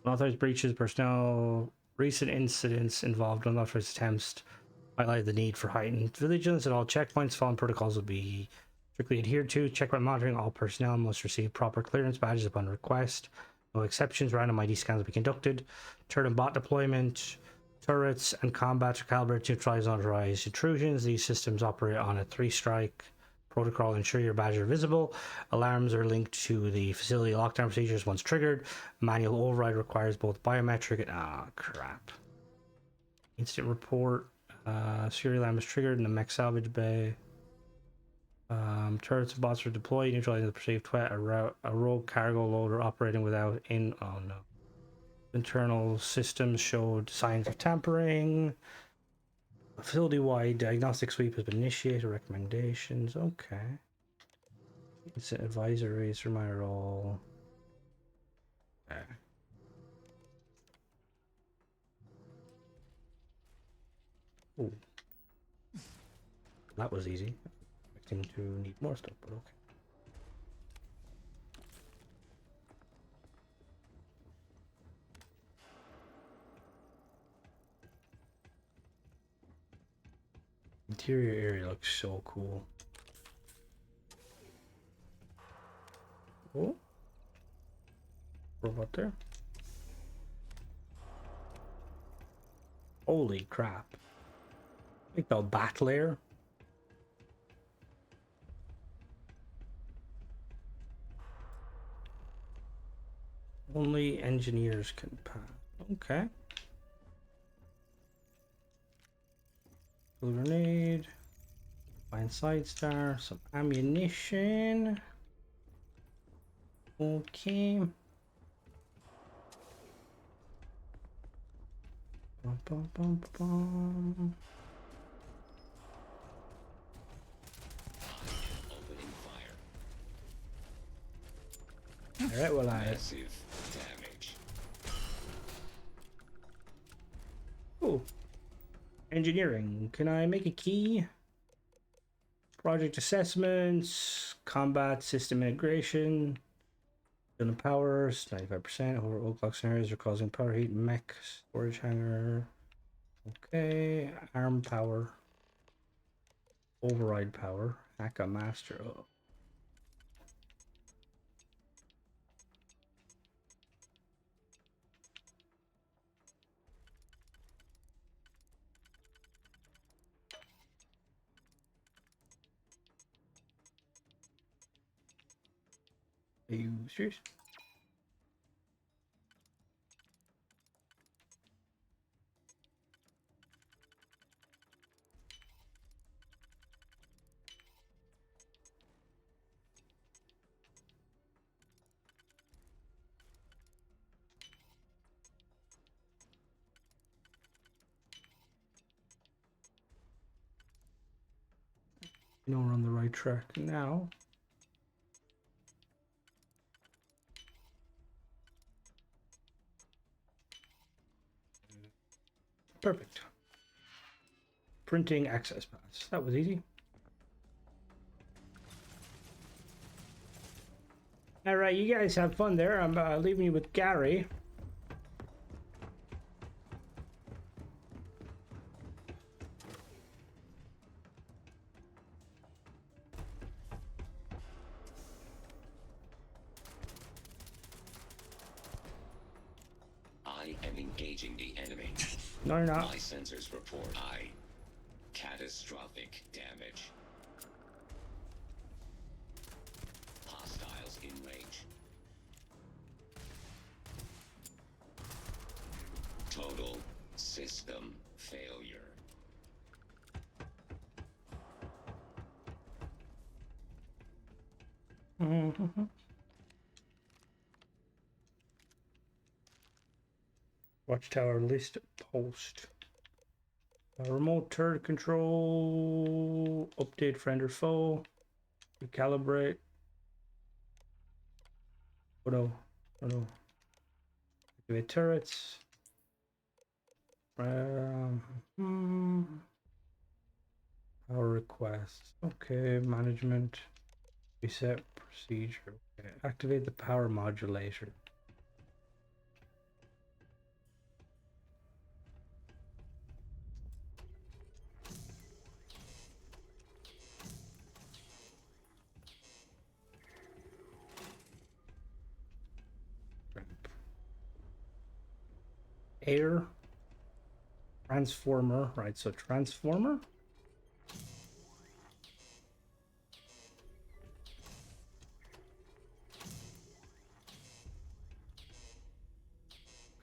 Unauthorized breaches, personnel, recent incidents involved unauthorized attempts highlight the need for heightened vigilance at all checkpoints. Following protocols will be strictly adhered to. Checkpoint monitoring. All personnel must receive proper clearance badges upon request. No exceptions. Random ID scans will be conducted. Turret and bot deployment. Turrets and combat are calibrated to neutralize unauthorized intrusions. These systems operate on a 3-strike protocol. Ensure your badges are visible. Alarms are linked to the facility lockdown procedures once triggered. Manual override requires both biometric and crap. Instant report. Security alarm is triggered in the mech salvage bay. Turrets and bots are deployed, neutralizing the perceived threat. A rogue cargo loader operating without oh no. Internal systems showed signs of tampering. A facility-wide diagnostic sweep has been initiated. Recommendations. Okay. Incident advisories. Reminder all. Okay. Ooh. That was easy. Expecting to need more stuff, but okay. Interior area looks so cool. Oh. Robot there. Holy crap. Like the bat layer. Only engineers can pass. Okay. Grenade. Find side star. Some ammunition. Okay. Bum, bum, bum, bum. Opening fire. All right, well, Massive damage. Oh, engineering. Can I make a key? Project assessments, combat system integration, building powers, 95%. Over old clock scenarios are causing power heat, mech, storage hangar. Okay, arm power, override power, Haka master. Oh. Are you serious? You know we're on the right track now. Perfect. Printing access pass. That was easy. All right, you guys have fun there. I'm leaving you with Gary. I am engaging the enemy. No, you're not. My sensors report catastrophic damage. Hostiles in range. Total system failure. Watchtower list post. Remote turret control. Update friend or foe. Recalibrate. Oh no. Oh no. Activate turrets. Power requests. Okay, management. Reset procedure. Okay. Activate the power modulator. Air. Transformer. Right, so transformer.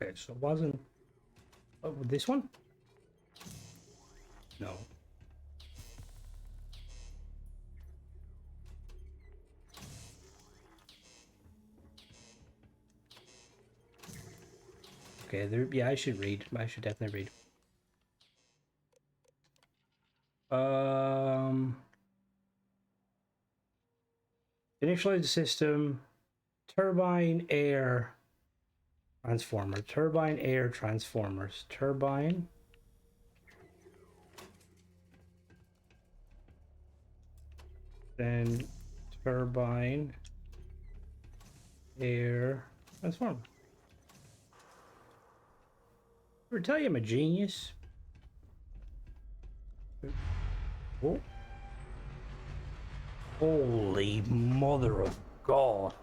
Okay, so it wasn't. Oh, this one? No. Okay, there. Yeah, I should read. I should definitely read. Initialize the system. Turbine air transformer. Turbine air transformers. Turbine. Then turbine air transformer. Ever tell you I'm a genius? Oh. Holy mother of God.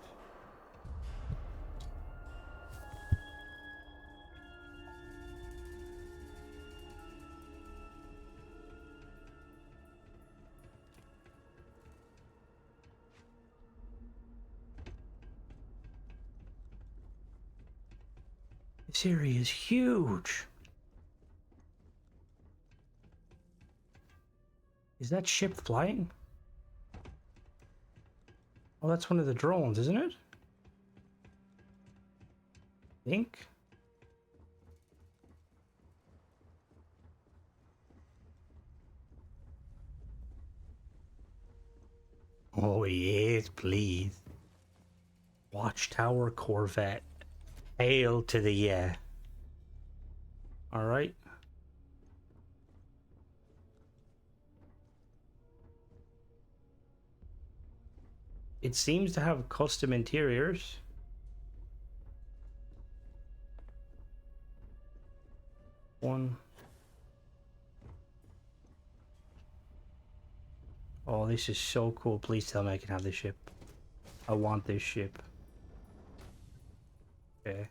This area is huge. Is that ship flying? Oh, that's one of the drones, isn't it? I think. Oh, yes, please. Watchtower Corvette. Hail to the yeah. Alright. It seems to have custom interiors. One. Oh, this is so cool. Please tell me I can have this ship. I want this ship. Okay.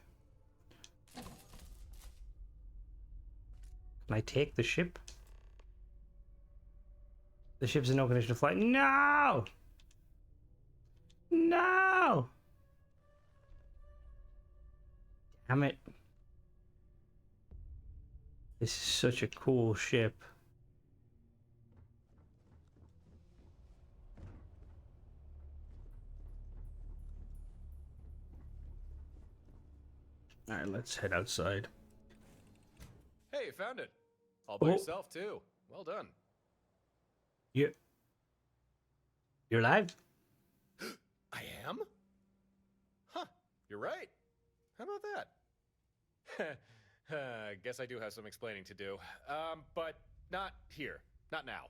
Can I take the ship? The ship's in no condition to fly. No! No! Damn it. This is such a cool ship. Alright, let's head outside. Hey, you found it. All by Oh. yourself, too. Well done. You're alive? I am? Huh, you're right. How about that? Guess I do have some explaining to do. But not here. Not now.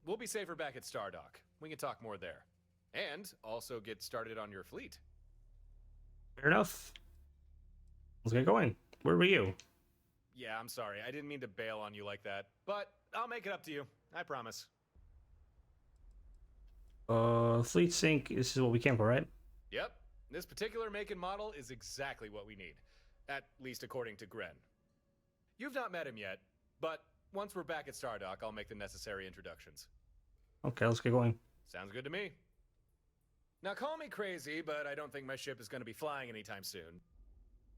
We'll be safer back at Stardock. We can talk more there. And also get started on your fleet. Fair enough. Let's get going. Where were you? Yeah, I'm sorry. I didn't mean to bail on you like that. But I'll make it up to you. I promise. Fleet sync. This is what we came for, right? Yep. This particular make and model is exactly what we need. At least according to Gren. You've not met him yet, but once we're back at Stardock, I'll make the necessary introductions. Okay, let's get going. Sounds good to me. Now call me crazy, but I don't think my ship is going to be flying anytime soon.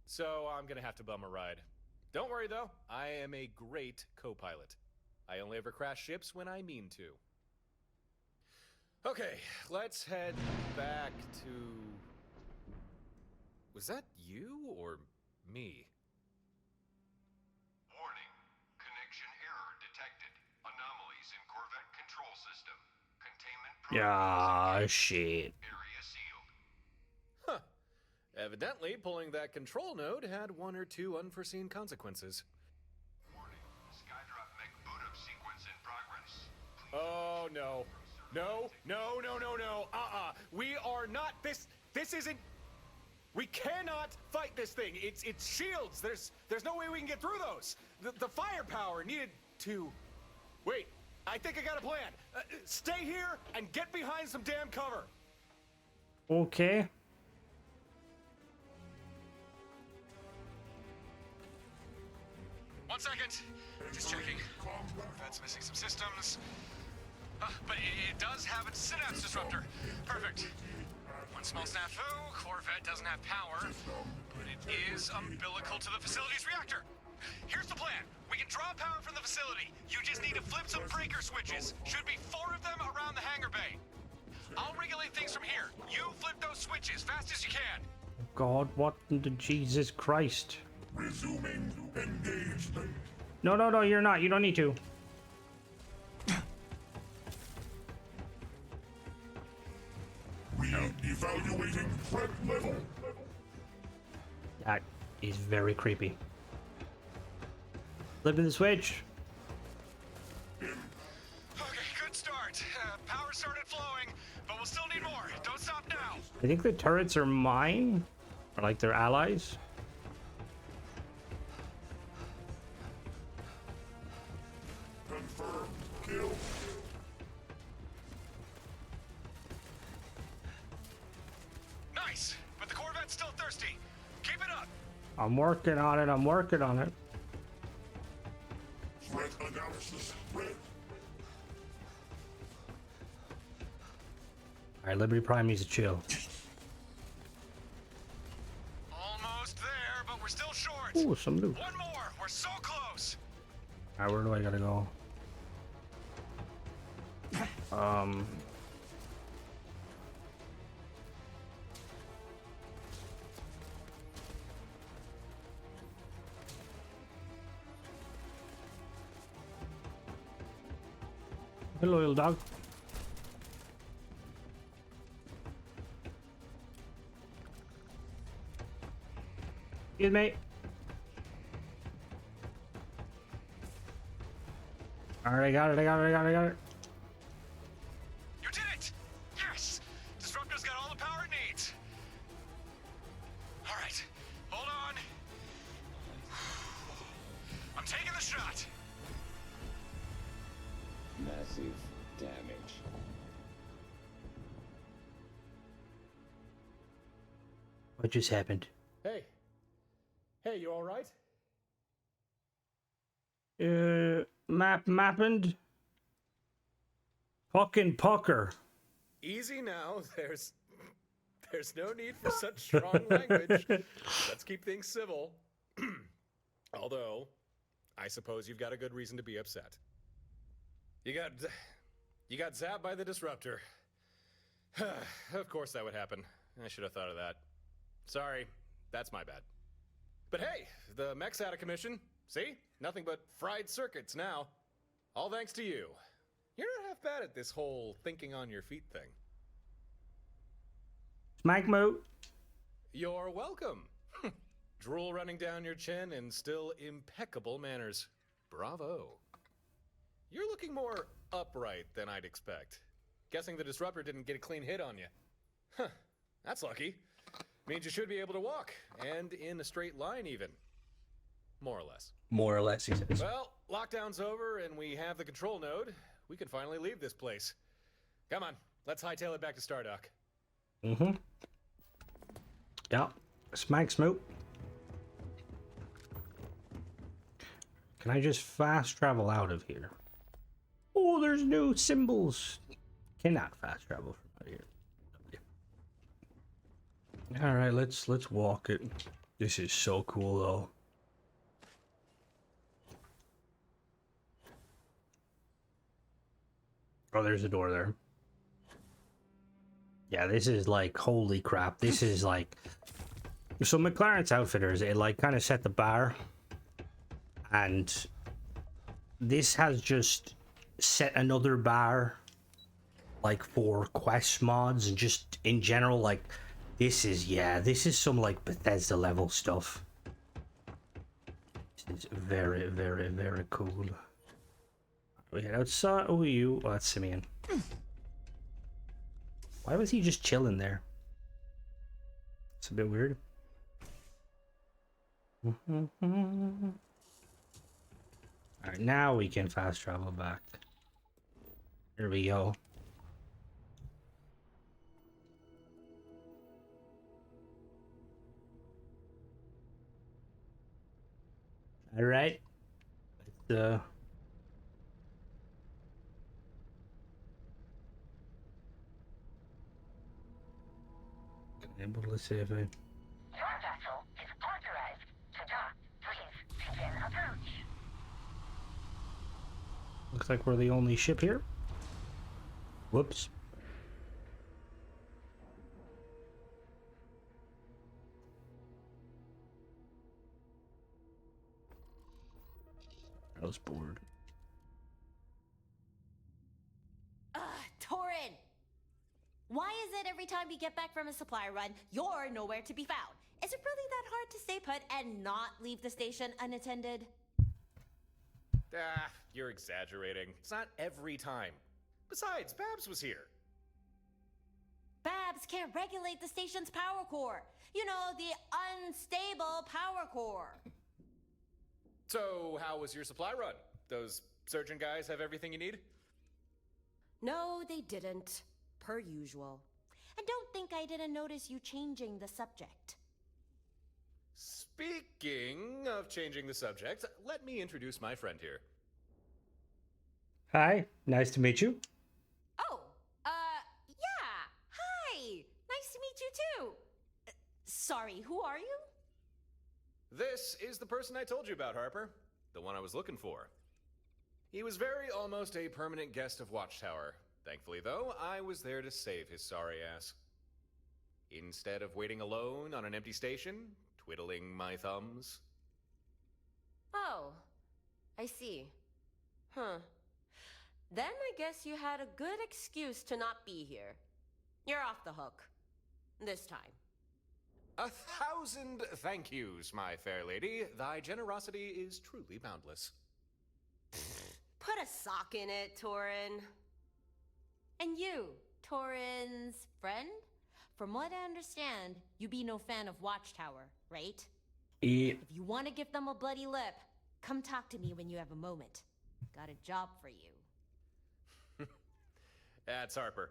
So I'm going to have to bum a ride. Don't worry though, I am a great co-pilot. I only ever crash ships when I mean to. Okay, let's head back to... Was that you or me? Warning. Connection error detected. Anomalies in Corvette control system. Containment Yeah, shit. area sealed. Huh. Evidently, pulling that control node had one or two unforeseen consequences. Warning. Skydrop mech boot up sequence in progress. Oh, no. No, no, no, no, no. We are not... This isn't... We cannot fight this thing. It's shields. There's no way we can get through those. The firepower needed to... Wait, I think I got a plan. Stay here and get behind some damn cover. Okay. One second. Just checking. Corvette's missing some systems. But it does have its synapse disruptor. Perfect. One small snafu, Corvette doesn't have power, but it is umbilical to the facility's reactor. Here's the plan. We can draw power from the facility. You just need to flip some breaker switches. Should be 4 of them around the hangar bay. I'll regulate things from here. You flip those switches fast as you can. God, what in the Jesus Christ? Resuming engagement. No, no, no, you're not. You don't need to. Re-evaluating threat level. That is very creepy. Flipping the switch. Okay, good start. Power started flowing, but we'll still need more. Don't stop now. I think the turrets are mine. Or like they're allies. Confirmed kill. Nice, but the Corvette's still thirsty. Keep it up. I'm working on it. I'm working on it. Threat analysis red. Alright, Liberty Prime needs to chill. Almost there, but we're still short. Oh, some loot. One more. We're so close. Alright, where do I gotta go? Hello, little dog. Excuse me. Alright, I got it. You did it! Yes! Disruptor's got all the power it needs. All right, hold on. I'm taking the shot. Massive damage. What just happened? Hey. Hey, you alright? Mappened? Fucking pucker. Easy now. There's no need for such strong language. Let's keep things civil. Although, I suppose you've got a good reason to be upset. You got zapped by the disruptor. Of course that would happen. I should have thought of that. Sorry, that's my bad. But hey, the mech's out of commission. See? Nothing but fried circuits now. All thanks to you. You're not half bad at this whole thinking on your feet thing. Smack moot. You're welcome. Drool running down your chin and still impeccable manners. Bravo. You're looking more upright than I'd expect. Guessing the disruptor didn't get a clean hit on you. Huh, that's lucky. Means you should be able to walk, and in a straight line even. More or less. More or less, he says. Well, lockdown's over and we have the control node. We can finally leave this place. Come on, let's hightail it back to Stardock. Mm-hmm. Yeah. Smack smoke. Can I just fast travel out of here? Oh, there's new symbols. Cannot fast travel from out here. All right, let's walk it. This is so cool, though. Oh, there's a door there. Yeah, this is like, holy crap. This is like... So McLaren's Outfitters, it like kind of set the bar. And this has just set another bar. Like for quest mods and just in general, like... This is, yeah, this is some like Bethesda level stuff. This is very, very, very cool. We head outside. Oh, you. Oh, that's Simeon. Why was he just chilling there? It's a bit weird. Alright, now we can fast travel back. Here we go. Alright. Let's able to see if I... Your vessel is authorized to dock. Please begin approach. Looks like we're the only ship here. Whoops. I was bored. Torin! Why is it every time we get back from a supply run, you're nowhere to be found? Is it really that hard to stay put and not leave the station unattended? Ah, you're exaggerating. It's not every time. Besides, Babs was here. Babs can't regulate the station's power core. You know, the unstable power core. So, how was your supply run? Those surgeon guys have everything you need? No, they didn't. Per usual. And don't think I didn't notice you changing the subject. Speaking of changing the subject, let me introduce my friend here. Hi, nice to meet you. Oh, yeah. Hi. Nice to meet you too. Sorry, who are you? This is the person I told you about, Harper. The one I was looking for. He was very almost a permanent guest of Watchtower. Thankfully, though, I was there to save his sorry ass. Instead of waiting alone on an empty station, twiddling my thumbs. Oh, I see. Huh. Then I guess you had a good excuse to not be here. You're off the hook. This time. 1,000 thank yous, my fair lady. Thy generosity is truly boundless. Put a sock in it, Torin. And you, Torin's friend? From what I understand, you be no fan of Watchtower, right? Yeah. If you want to give them a bloody lip, come talk to me when you have a moment. Got a job for you. That's Harper.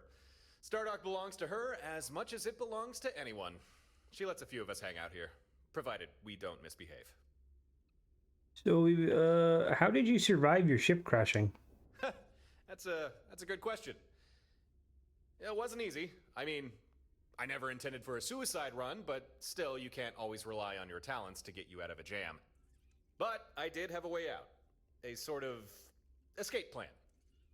Stardock belongs to her as much as it belongs to anyone. She lets a few of us hang out here, provided we don't misbehave. So, how did you survive your ship crashing? That's a good question. It wasn't easy. I mean, I never intended for a suicide run, but still, you can't always rely on your talents to get you out of a jam. But I did have a way out. A sort of escape plan.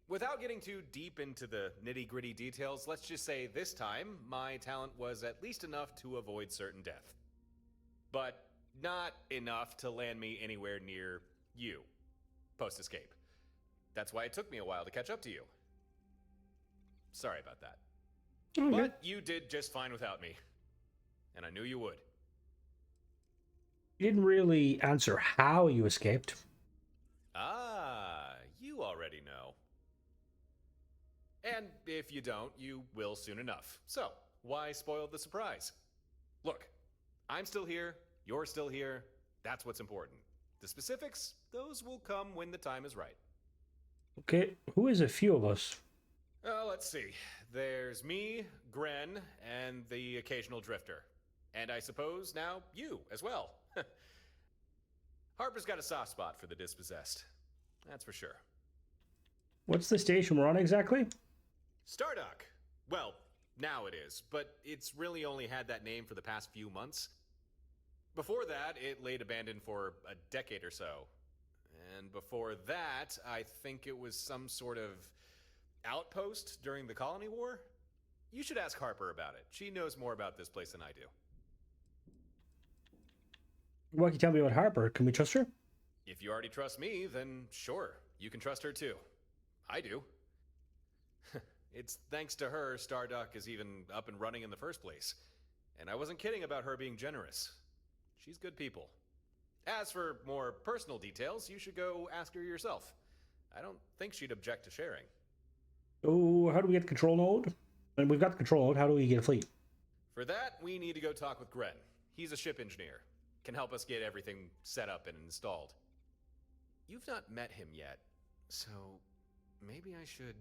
Without getting too deep into the nitty-gritty details, let's just say this time, my talent was at least enough to avoid certain death. But not enough to land me anywhere near you, post-escape. That's why it took me a while to catch up to you. Sorry about that. Okay. But you did just fine without me. And I knew you would. You didn't really answer how you escaped. Ah, you already know. And if you don't, you will soon enough. So, why spoil the surprise? Look, I'm still here, you're still here, that's what's important. The specifics, those will come when the time is right. Okay, who is a few of us? Let's see. There's me, Gren, and the occasional drifter. And I suppose now you as well. Harper's got a soft spot for the dispossessed. That's for sure. What's the station we're on exactly? Stardock. Well, now it is, but it's really only had that name for the past few months. Before that, it laid abandoned for a decade or so. And before that, I think it was some sort of outpost during the Colony War? You should ask Harper about it. She knows more about this place than I do. What can you tell me about Harper? Can we trust her? If you already trust me, then sure, you can trust her too. I do. It's thanks to her Stardock is even up and running in the first place. And I wasn't kidding about her being generous. She's good people. As for more personal details, you should go ask her yourself. I don't think she'd object to sharing. Oh, how do we get the control node? And we've got the control node, how do we get a fleet? For that, we need to go talk with Gren. He's a ship engineer. Can help us get everything set up and installed. You've not met him yet, so maybe I should...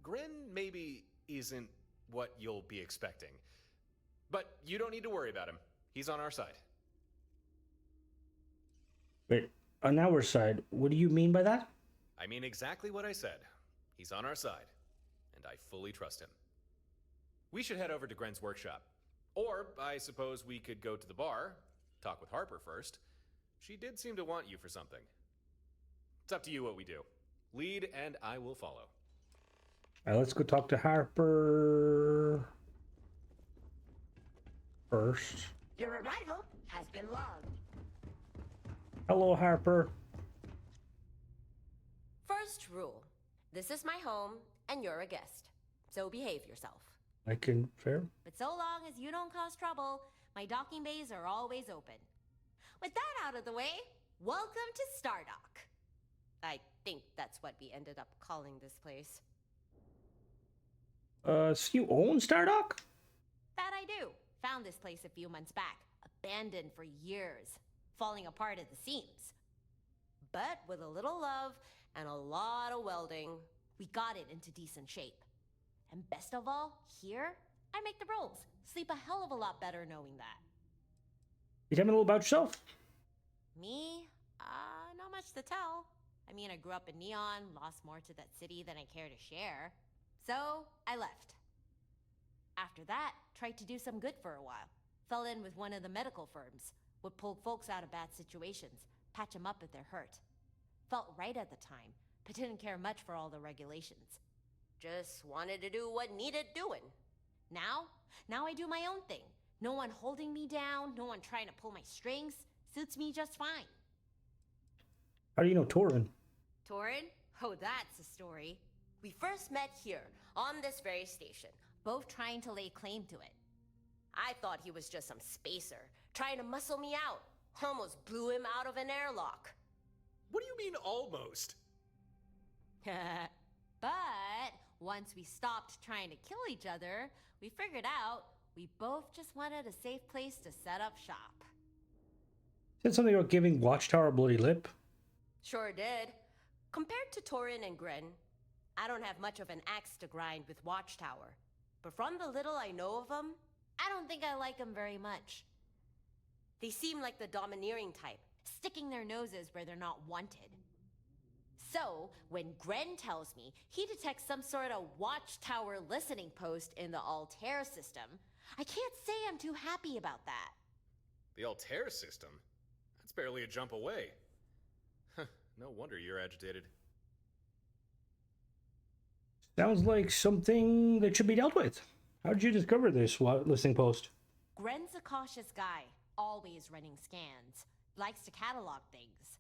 Gren maybe isn't what you'll be expecting. But you don't need to worry about him. He's on our side. Wait, on our side, what do you mean by that? I mean exactly what I said. He's on our side, and I fully trust him. We should head over to Gren's workshop. Or, I suppose we could go to the bar, talk with Harper first. She did seem to want you for something. It's up to you what we do. Lead, and I will follow. Alright, let's go talk to Harper first. Your arrival has been logged. Hello, Harper. First rule. This is my home, and you're a guest. So behave yourself. I can fair. But so long as you don't cause trouble, my docking bays are always open. With that out of the way, welcome to Stardock. I think that's what we ended up calling this place. So you own Stardock? That I do. Found this place a few months back, abandoned for years, falling apart at the seams. But with a little love and a lot of welding, we got it into decent shape. And best of all, here, I make the rolls. Sleep a hell of a lot better knowing that. You tell me a little about yourself. Me? Not much to tell. I mean, I grew up in Neon, lost more to that city than I care to share. So, I left. After that, tried to do some good for a while. Fell in with one of the medical firms. Would pull folks out of bad situations, patch them up if they're hurt. Felt right at the time, but didn't care much for all the regulations. Just wanted to do what needed doing. Now I do my own thing. No one holding me down, no one trying to pull my strings. Suits me just fine. How do you know Torin? Torin? Oh, that's a story. We first met here, on this very station. Both trying to lay claim to it. I thought he was just some spacer, trying to muscle me out. Almost blew him out of an airlock. What do you mean, almost? But once we stopped trying to kill each other, we figured out we both just wanted a safe place to set up shop. Said something about giving Watchtower a bloody lip. Sure did. Compared to Torin and Gren, I don't have much of an axe to grind with Watchtower. But from the little I know of them, I don't think I like them very much. they seem like the domineering type. Sticking their noses where they're not wanted. So, when Gren tells me he detects some sort of Watchtower listening post in the Altair system, I can't say I'm too happy about that. The Altair system? That's barely a jump away. No wonder you're agitated. Sounds like something that should be dealt with. How did you discover this listening post? Gren's a cautious guy, always running scans. Likes to catalog things.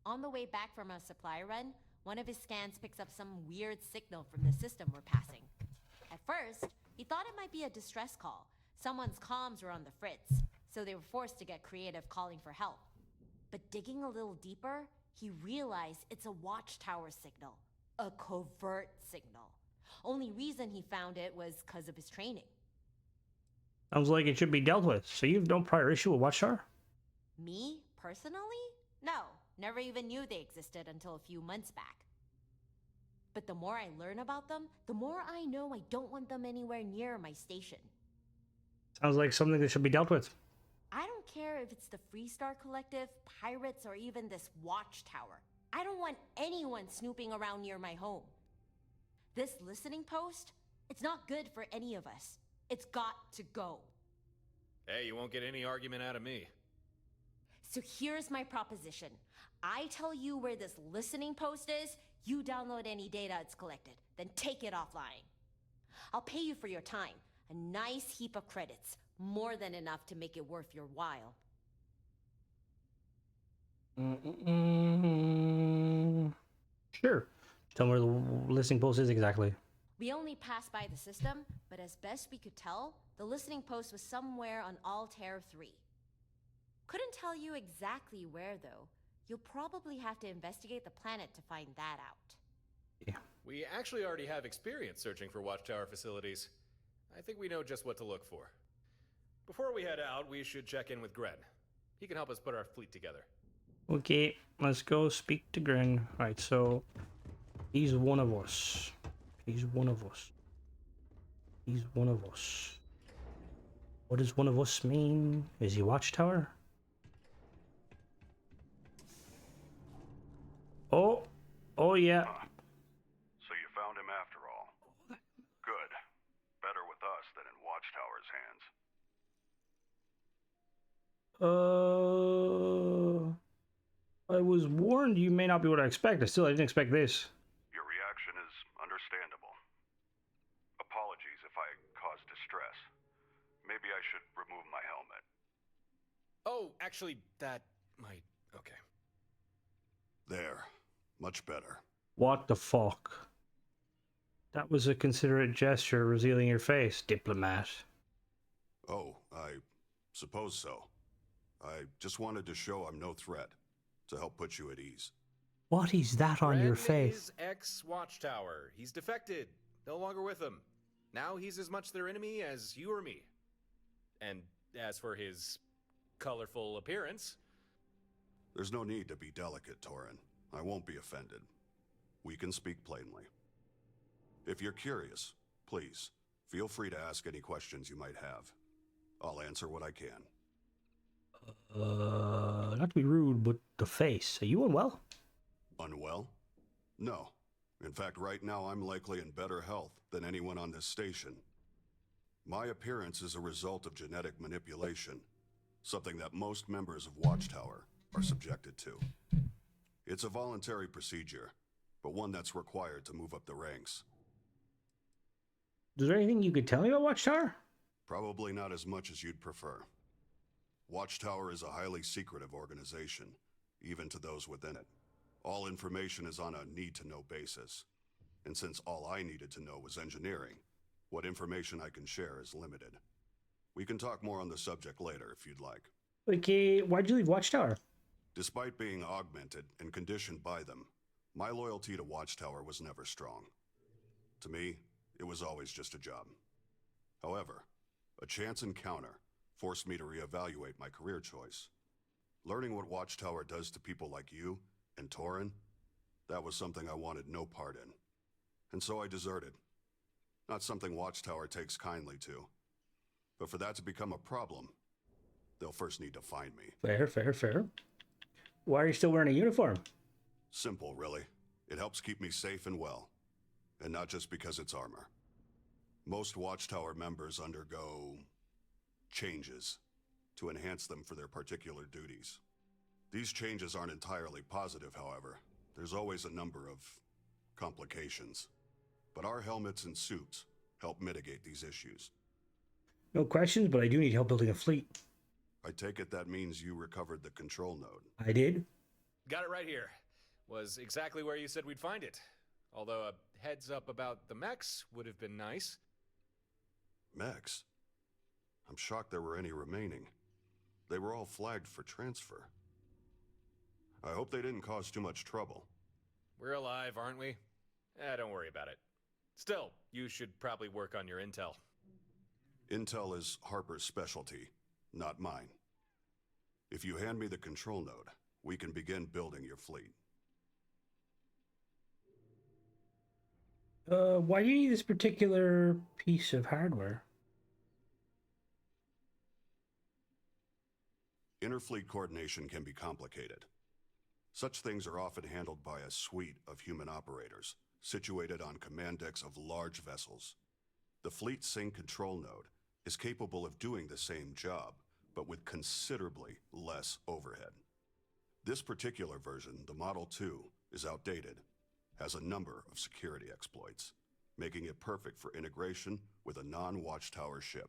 On the way back from a supply run, one of his scans picks up some weird signal from the system we're passing. At first, he thought it might be a distress call. Someone's comms were on the fritz, so they were forced to get creative calling for help. But digging a little deeper, he realized it's a Watchtower signal. A covert signal. Only reason he found it was because of his training. Sounds like it should be dealt with. So you've no prior issue with Watchtower? Me, personally? No, never even knew they existed until a few months back. But the more I learn about them, the more I know I don't want them anywhere near my station. Sounds like something that should be dealt with. I don't care if it's the Freestar Collective, pirates, or even this Watchtower. I don't want anyone snooping around near my home. This listening post, it's not good for any of us. It's got to go. Hey, you won't get any argument out of me. So here's my proposition. I tell you where this listening post is, you download any data it's collected, then take it offline. I'll pay you for your time, a nice heap of credits, more than enough to make it worth your while. Sure. Tell me where the listening post is exactly. We only passed by the system, but as best we could tell, the listening post was somewhere on Altair 3. Couldn't tell you exactly where, though. You'll probably have to investigate the planet to find that out. Yeah. We actually already have experience searching for Watchtower facilities. I think we know just what to look for. Before we head out, we should check in with Gren. He can help us put our fleet together. Okay, let's go speak to Gren. Right, so he's one of us. He's one of us. He's one of us. What does one of us mean? Is he Watchtower? Oh yeah. So you found him after all. Good. Better with us than in Watchtower's hands. I was warned you may not be what I expect. I didn't expect this. Your reaction is understandable. Apologies if I caused distress. Maybe I should remove my helmet. Oh, actually, that might... Okay. There. Much better. What the fuck? That was a considerate gesture, revealing your face, diplomat. Oh, I suppose so. I just wanted to show I'm no threat, to help put you at ease. What is that on your face? Is ex-Watchtower. He's defected. No longer with them. Now he's as much their enemy as you or me. And as for his colorful appearance... There's no need to be delicate, Torin. I won't be offended. We can speak plainly. If you're curious, please, feel free to ask any questions you might have. I'll answer what I can. Not to be rude, but the face. Are you unwell? Unwell? No. In fact, right now I'm likely in better health than anyone on this station. My appearance is a result of genetic manipulation. something that most members of Watchtower are subjected to. It's a voluntary procedure, but one that's required to move up the ranks. Is there anything you could tell me about Watchtower? Probably not as much as you'd prefer. Watchtower is a highly secretive organization, even to those within it. All information is on a need-to-know basis. And since all I needed to know was engineering, what information I can share is limited. We can talk more on the subject later if you'd like. Okay, why'd you leave Watchtower? Despite being augmented and conditioned by them, my loyalty to Watchtower was never strong. To me, it was always just a job. However, a chance encounter forced me to reevaluate my career choice. Learning what Watchtower does to people like you and Torin, that was something I wanted no part in. And so I deserted. Not something Watchtower takes kindly to. But for that to become a problem, they'll first need to find me. Fair. Why are you still wearing a uniform? Simple, really. It helps keep me safe and well. And not just because it's armor. Most Watchtower members undergo changes to enhance them for their particular duties. These changes aren't entirely positive, however. There's always a number of complications. But our helmets and suits help mitigate these issues. No questions, but I do need help building a fleet. I take it that means you recovered the control node. I did? Got it right here. Was exactly where you said we'd find it. Although a heads up about the mechs would have been nice. Mechs? I'm shocked there were any remaining. They were all flagged for transfer. I hope they didn't cause too much trouble. We're alive, aren't we? Don't worry about it. Still, you should probably work on your intel. Intel is Harper's specialty, not mine. If you hand me the control node, we can begin building your fleet. Why do you need this particular piece of hardware? Interfleet coordination can be complicated. Such things are often handled by a suite of human operators, situated on command decks of large vessels. The Fleet Sync control node is capable of doing the same job, but with considerably less overhead. This particular version, the Model 2, is outdated, has a number of security exploits, making it perfect for integration with a non-Watchtower ship.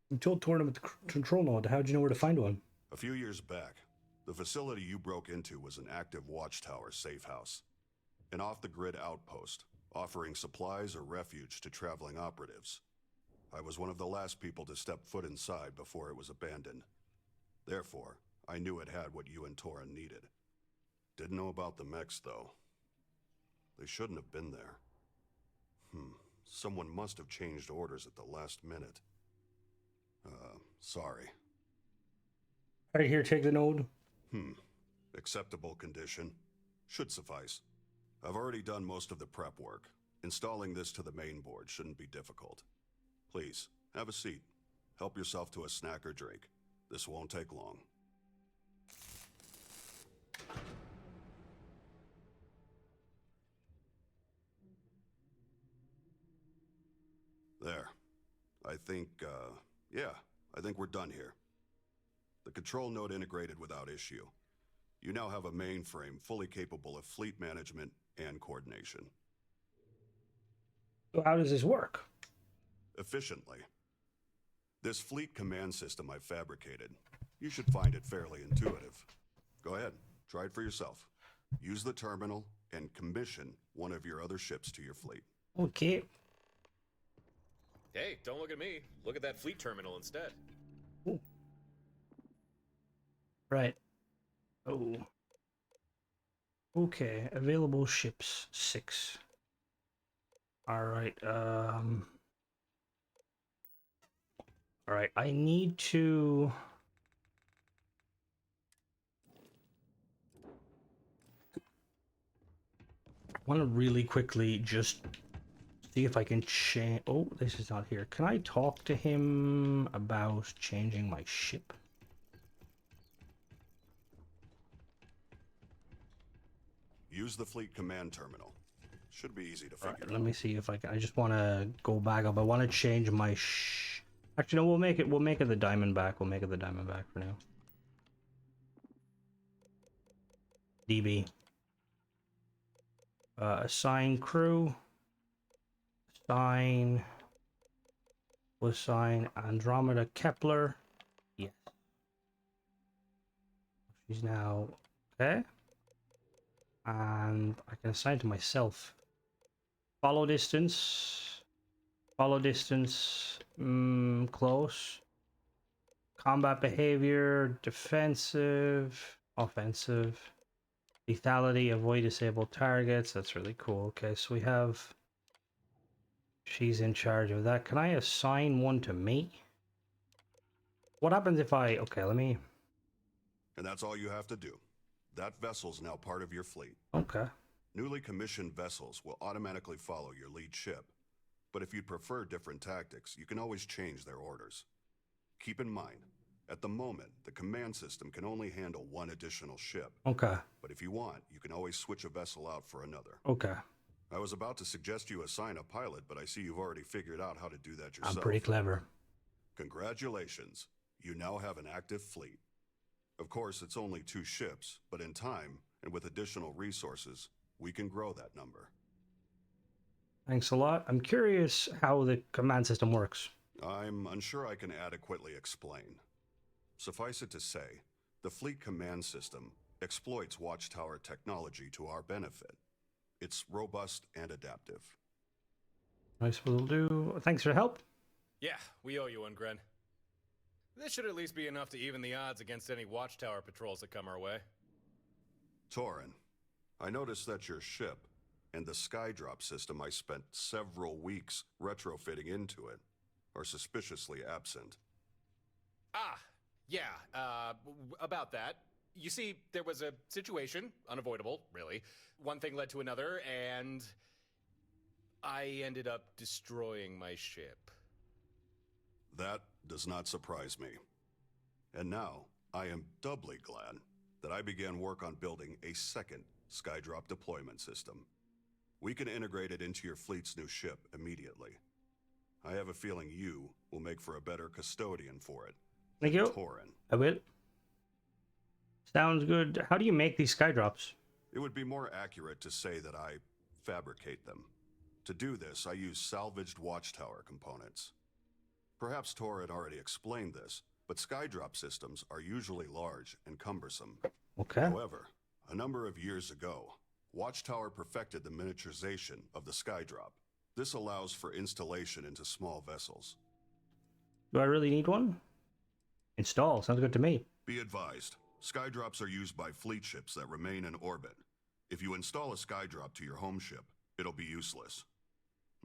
You told Torin about the control node. How'd you know where to find one? A few years back, the facility you broke into was an active Watchtower safe house, an off-the-grid outpost, offering supplies or refuge to traveling operatives. I was one of the last people to step foot inside before it was abandoned. Therefore, I knew it had what you and Torin needed. Didn't know about the mechs, though. They shouldn't have been there. Someone must have changed orders at the last minute. Sorry. Right here, take the node. Acceptable condition. Should suffice. I've already done most of the prep work. Installing this to the main board shouldn't be difficult. Please, have a seat. Help yourself to a snack or drink. This won't take long. There. I think we're done here. The control node integrated without issue. You now have a mainframe fully capable of fleet management and coordination. So how does this work? Efficiently. This fleet command system I've fabricated, you should find it fairly intuitive. Go ahead, try it for yourself. Use the terminal and commission one of your other ships to your fleet. Okay. Hey, don't look at me. Look at that fleet terminal instead. Ooh. Right. Oh. Okay, available ships 6. All right. All right. I need to. I want to really quickly just see if I can change. Oh, this is not here. Can I talk to him about changing my ship? Use the fleet command terminal. Should be easy to figure out. Let me see if I can. I just want to go back up. I want to change my Actually, no, we'll make it. We'll make it the Diamondback. We'll make it the Diamondback for now. DB. Assign crew. Assign. We'll assign Andromeda Kepler. Yes. She's now okay. And I can assign to myself. Follow distance. Follow distance. Close. Combat behavior. Defensive. Offensive. Lethality. Avoid disabled targets. That's really cool. Okay, so we have... She's in charge of that. Can I assign one to me? What happens if I... Okay, let me... And that's all you have to do. That vessel's now part of your fleet. Okay. Newly commissioned vessels will automatically follow your lead ship. But if you prefer different tactics, you can always change their orders. Keep in mind, at the moment, the command system can only handle one additional ship. Okay. But if you want, you can always switch a vessel out for another. Okay. I was about to suggest you assign a pilot, but I see you've already figured out how to do that yourself. I'm pretty clever. Congratulations. You now have an active fleet. Of course, it's only 2 ships, but in time, and with additional resources, we can grow that number. Thanks a lot. I'm curious how the command system works. I'm unsure I can adequately explain. Suffice it to say, the fleet command system exploits Watchtower technology to our benefit. It's robust and adaptive. Nice will do. Thanks for the help. Yeah, we owe you one, Gren. This should at least be enough to even the odds against any Watchtower patrols that come our way. Torin, I noticed that your ship and the skydrop system I spent several weeks retrofitting into it are suspiciously absent. Yeah, about that. You see, there was a situation, unavoidable, really. One thing led to another, and I ended up destroying my ship. That does not surprise me. And now, I am doubly glad that I began work on building a second skydrop deployment system. We can integrate it into your fleet's new ship immediately. I have a feeling you will make for a better custodian for it. Thank you. Torin. I will. Sounds good. How do you make these skydrops? It would be more accurate to say that I fabricate them. To do this, I use salvaged Watchtower components. Perhaps Tor had already explained this, but skydrop systems are usually large and cumbersome. Okay. However, a number of years ago, Watchtower perfected the miniaturization of the skydrop. This allows for installation into small vessels. Do I really need one? Install. Sounds good to me. Be advised, skydrops are used by fleet ships that remain in orbit. If you install a skydrop to your home ship, it'll be useless.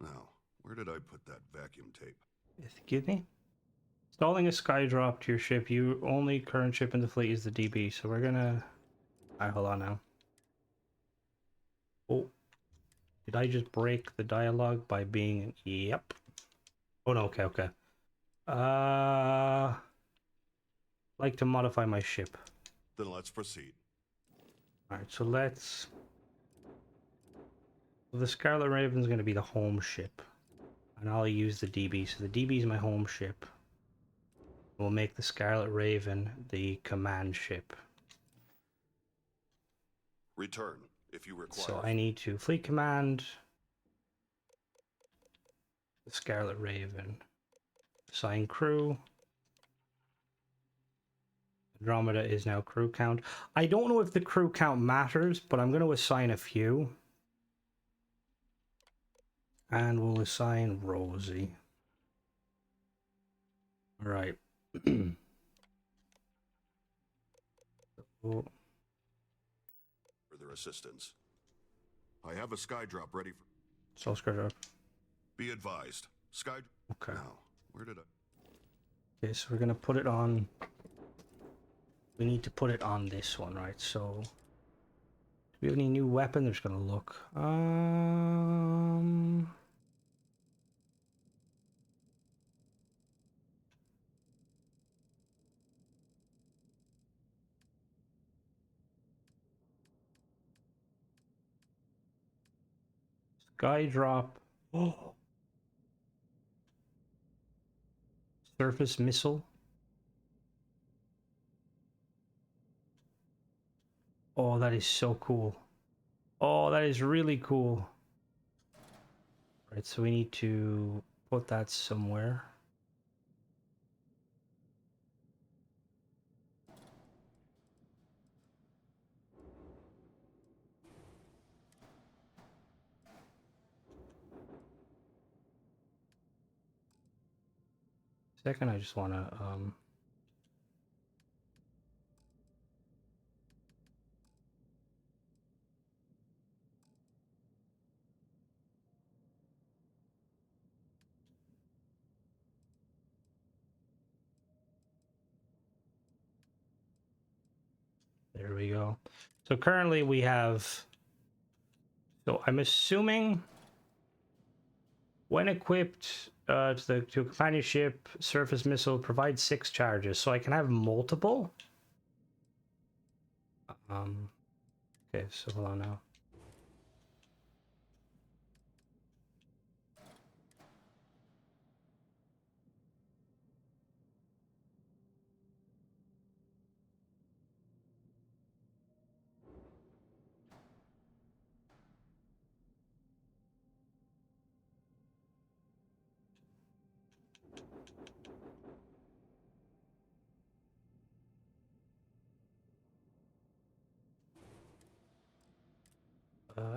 Now, where did I put that vacuum tape? Excuse me? Installing a skydrop to your ship. Your only current ship in the fleet is the DB, so we're gonna... Alright, hold on now. Oh. Did I just break the dialogue by being... Yep. Oh no, okay. Like to modify my ship. Then let's proceed. Alright, so let's... The Scarlet Raven's gonna be the home ship. And I'll use the DB, so the DB is my home ship. We'll make the Scarlet Raven the command ship. Return, if you require. So I need to fleet command the Scarlet Raven. Assign crew. Andromeda is now crew count. I don't know if the crew count matters, but I'm going to assign a few. And we'll assign Rosie. All right. So, Further assistance. I have a skydrop ready for... so Skydrop. Be advised. Okay. Now, where did I... Okay, so we're gonna put it on... We need to put it on this one, right? So... Do we have any new weapon? They're just gonna look. Skydrop. Oh. Surface missile. Oh, that is so cool. Oh, that is really cool. Right, so we need to put that somewhere. Second, I just want to there we go. So currently we have, so I'm assuming when equipped to a companion ship, surface missile provides 6 charges. So I can have multiple. Okay, so hold on now.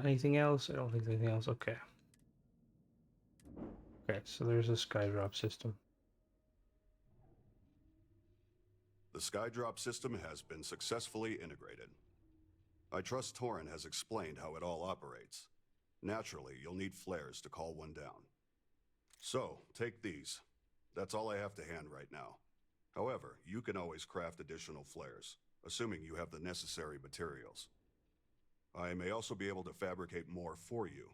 Anything else? I don't think there's anything else. Okay. Okay, so there's a skydrop system. The skydrop system has been successfully integrated. I trust Torin has explained how it all operates. Naturally, you'll need flares to call one down. So, take these. That's all I have to hand right now. However, you can always craft additional flares, assuming you have the necessary materials. I may also be able to fabricate more for you.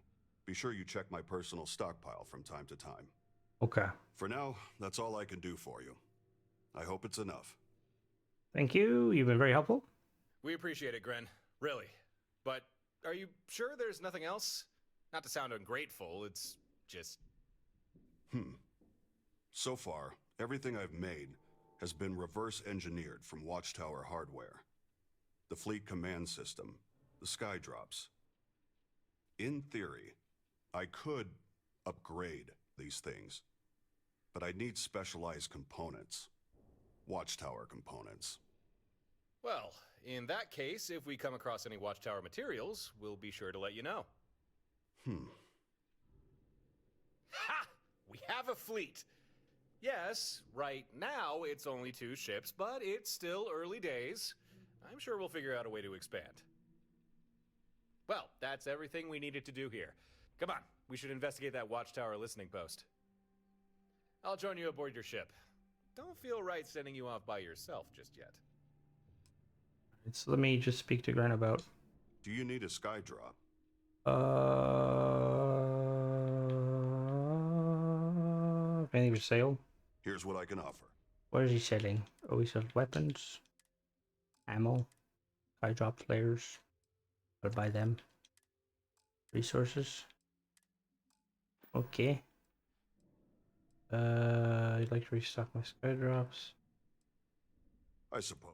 Be sure you check my personal stockpile from time to time. Okay. For now, that's all I can do for you. I hope it's enough. Thank you. You've been very helpful. We appreciate it, Gren. Really. But are you sure there's nothing else? Not to sound ungrateful, it's just... So far, everything I've made has been reverse engineered from Watchtower hardware. The fleet command system, the skydrops. In theory, I could upgrade these things, but I'd need specialized components. Watchtower components. Well, in that case, if we come across any Watchtower materials, we'll be sure to let you know. Ha! We have a fleet! Yes, right now it's only 2 ships, but it's still early days. I'm sure we'll figure out a way to expand. Well, that's everything we needed to do here. Come on, we should investigate that Watchtower listening post. I'll join you aboard your ship. Don't feel right sending you off by yourself just yet. So let me just speak to Gren about. Do you need a skydrop? Anything for sale? Here's what I can offer. What is he selling? Oh, he sells weapons, ammo, skydrop flares. I'll buy them. Resources. Okay. I'd like to restock my skydrops. I suppose.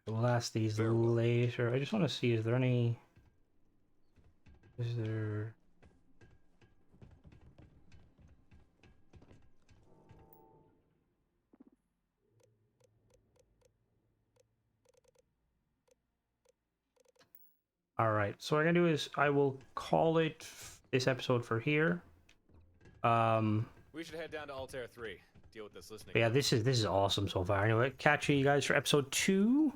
We'll ask these Farewell. later. I just want to see, is there any... Is there... Alright, so what I'm gonna do is I will call it this episode for here. We should head down to Altair 3. Deal with this listening. But yeah, this is awesome so far. Anyway, catching you guys for episode 2.